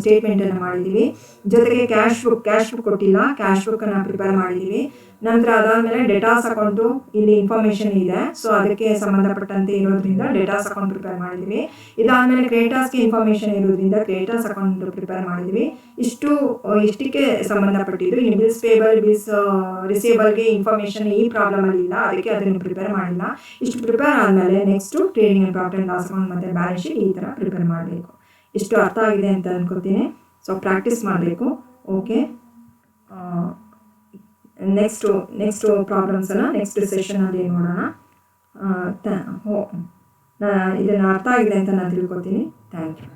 ಸ್ಟೇಟ್ಮೆಂಟನ್ನು ಮಾಡಿದ್ದೀವಿ. ಜೊತೆಗೆ ಕ್ಯಾಶ್ ಬುಕ್ ಕೊಟ್ಟಿಲ್ಲ, ಕ್ಯಾಶ್ ಬುಕ್ಕನ್ನು ಪ್ರಿಪೇರ್ ಮಾಡಿದ್ದೀವಿ. ನಂತರ ಅದಾದಮೇಲೆ ಡೇಟಾಸ್ ಅಕೌಂಟು ಇಲ್ಲಿ ಇನ್ಫಾರ್ಮೇಷನ್ ಇದೆ, ಸೊ ಅದಕ್ಕೆ ಸಂಬಂಧಪಟ್ಟಂತೆ ಇರೋದ್ರಿಂದ ಡೇಟಾಸ್ ಅಕೌಂಟ್ ಪ್ರಿಪೇರ್ ಮಾಡಿದ್ದೀವಿ. ಇದಾದಮೇಲೆ ಕ್ರೆಡಿಟರ್ಸ್ಗೆ ಇನ್ಫಾರ್ಮೇಷನ್ ಇರೋದ್ರಿಂದ ಕ್ರೆಡಿಟರ್ಸ್ ಅಕೌಂಟ್ ಪ್ರಿಪೇರ್ ಮಾಡಿದ್ದೀವಿ. ಇಷ್ಟಕ್ಕೆ ಸಂಬಂಧಪಟ್ಟಿದ್ದು. ಇನ್ನು ಬಿಲ್ಸ್ ಪೇಬಲ್, ಬಿಲ್ಸ್ ರಿಸೀವಬಲ್ಗೆ ಇನ್ಫಾರ್ಮೇಷನ್ ಈ ಪ್ರಾಬ್ಲಮಲ್ಲಿ ಇಲ್ಲ, ಅದಕ್ಕೆ ಅದನ್ನು ಪ್ರಿಪೇರ್ ಮಾಡಿಲ್ಲ. ಇಷ್ಟು ಪ್ರಿಪೇರ್ ಆದಮೇಲೆ next trading and profit and loss account ಮತ್ತು ಬ್ಯಾಲೆನ್ಸ್ ಶೀಟ್ ಈ ಥರ ಪ್ರಿಪೇರ್ ಮಾಡಬೇಕು. ಇಷ್ಟು ಅರ್ಥ ಆಗಿದೆ ಅಂತ ಅನ್ಕೋತೀನಿ. ಸೊ ಪ್ರಾಕ್ಟೀಸ್ ಮಾಡಬೇಕು. ಓಕೆ, ನೆಕ್ಸ್ಟು ಪ್ರಾಬ್ಲಮ್ಸನ್ನು ನೆಕ್ಸ್ಟ್ ಸೆಷನಲ್ಲಿ ನೋಡೋಣ. ಇದನ್ನು ಅರ್ಥ ಆಗಿದೆ ಅಂತ ನಾನು ತಿಳ್ಕೊತೀನಿ. Thank you.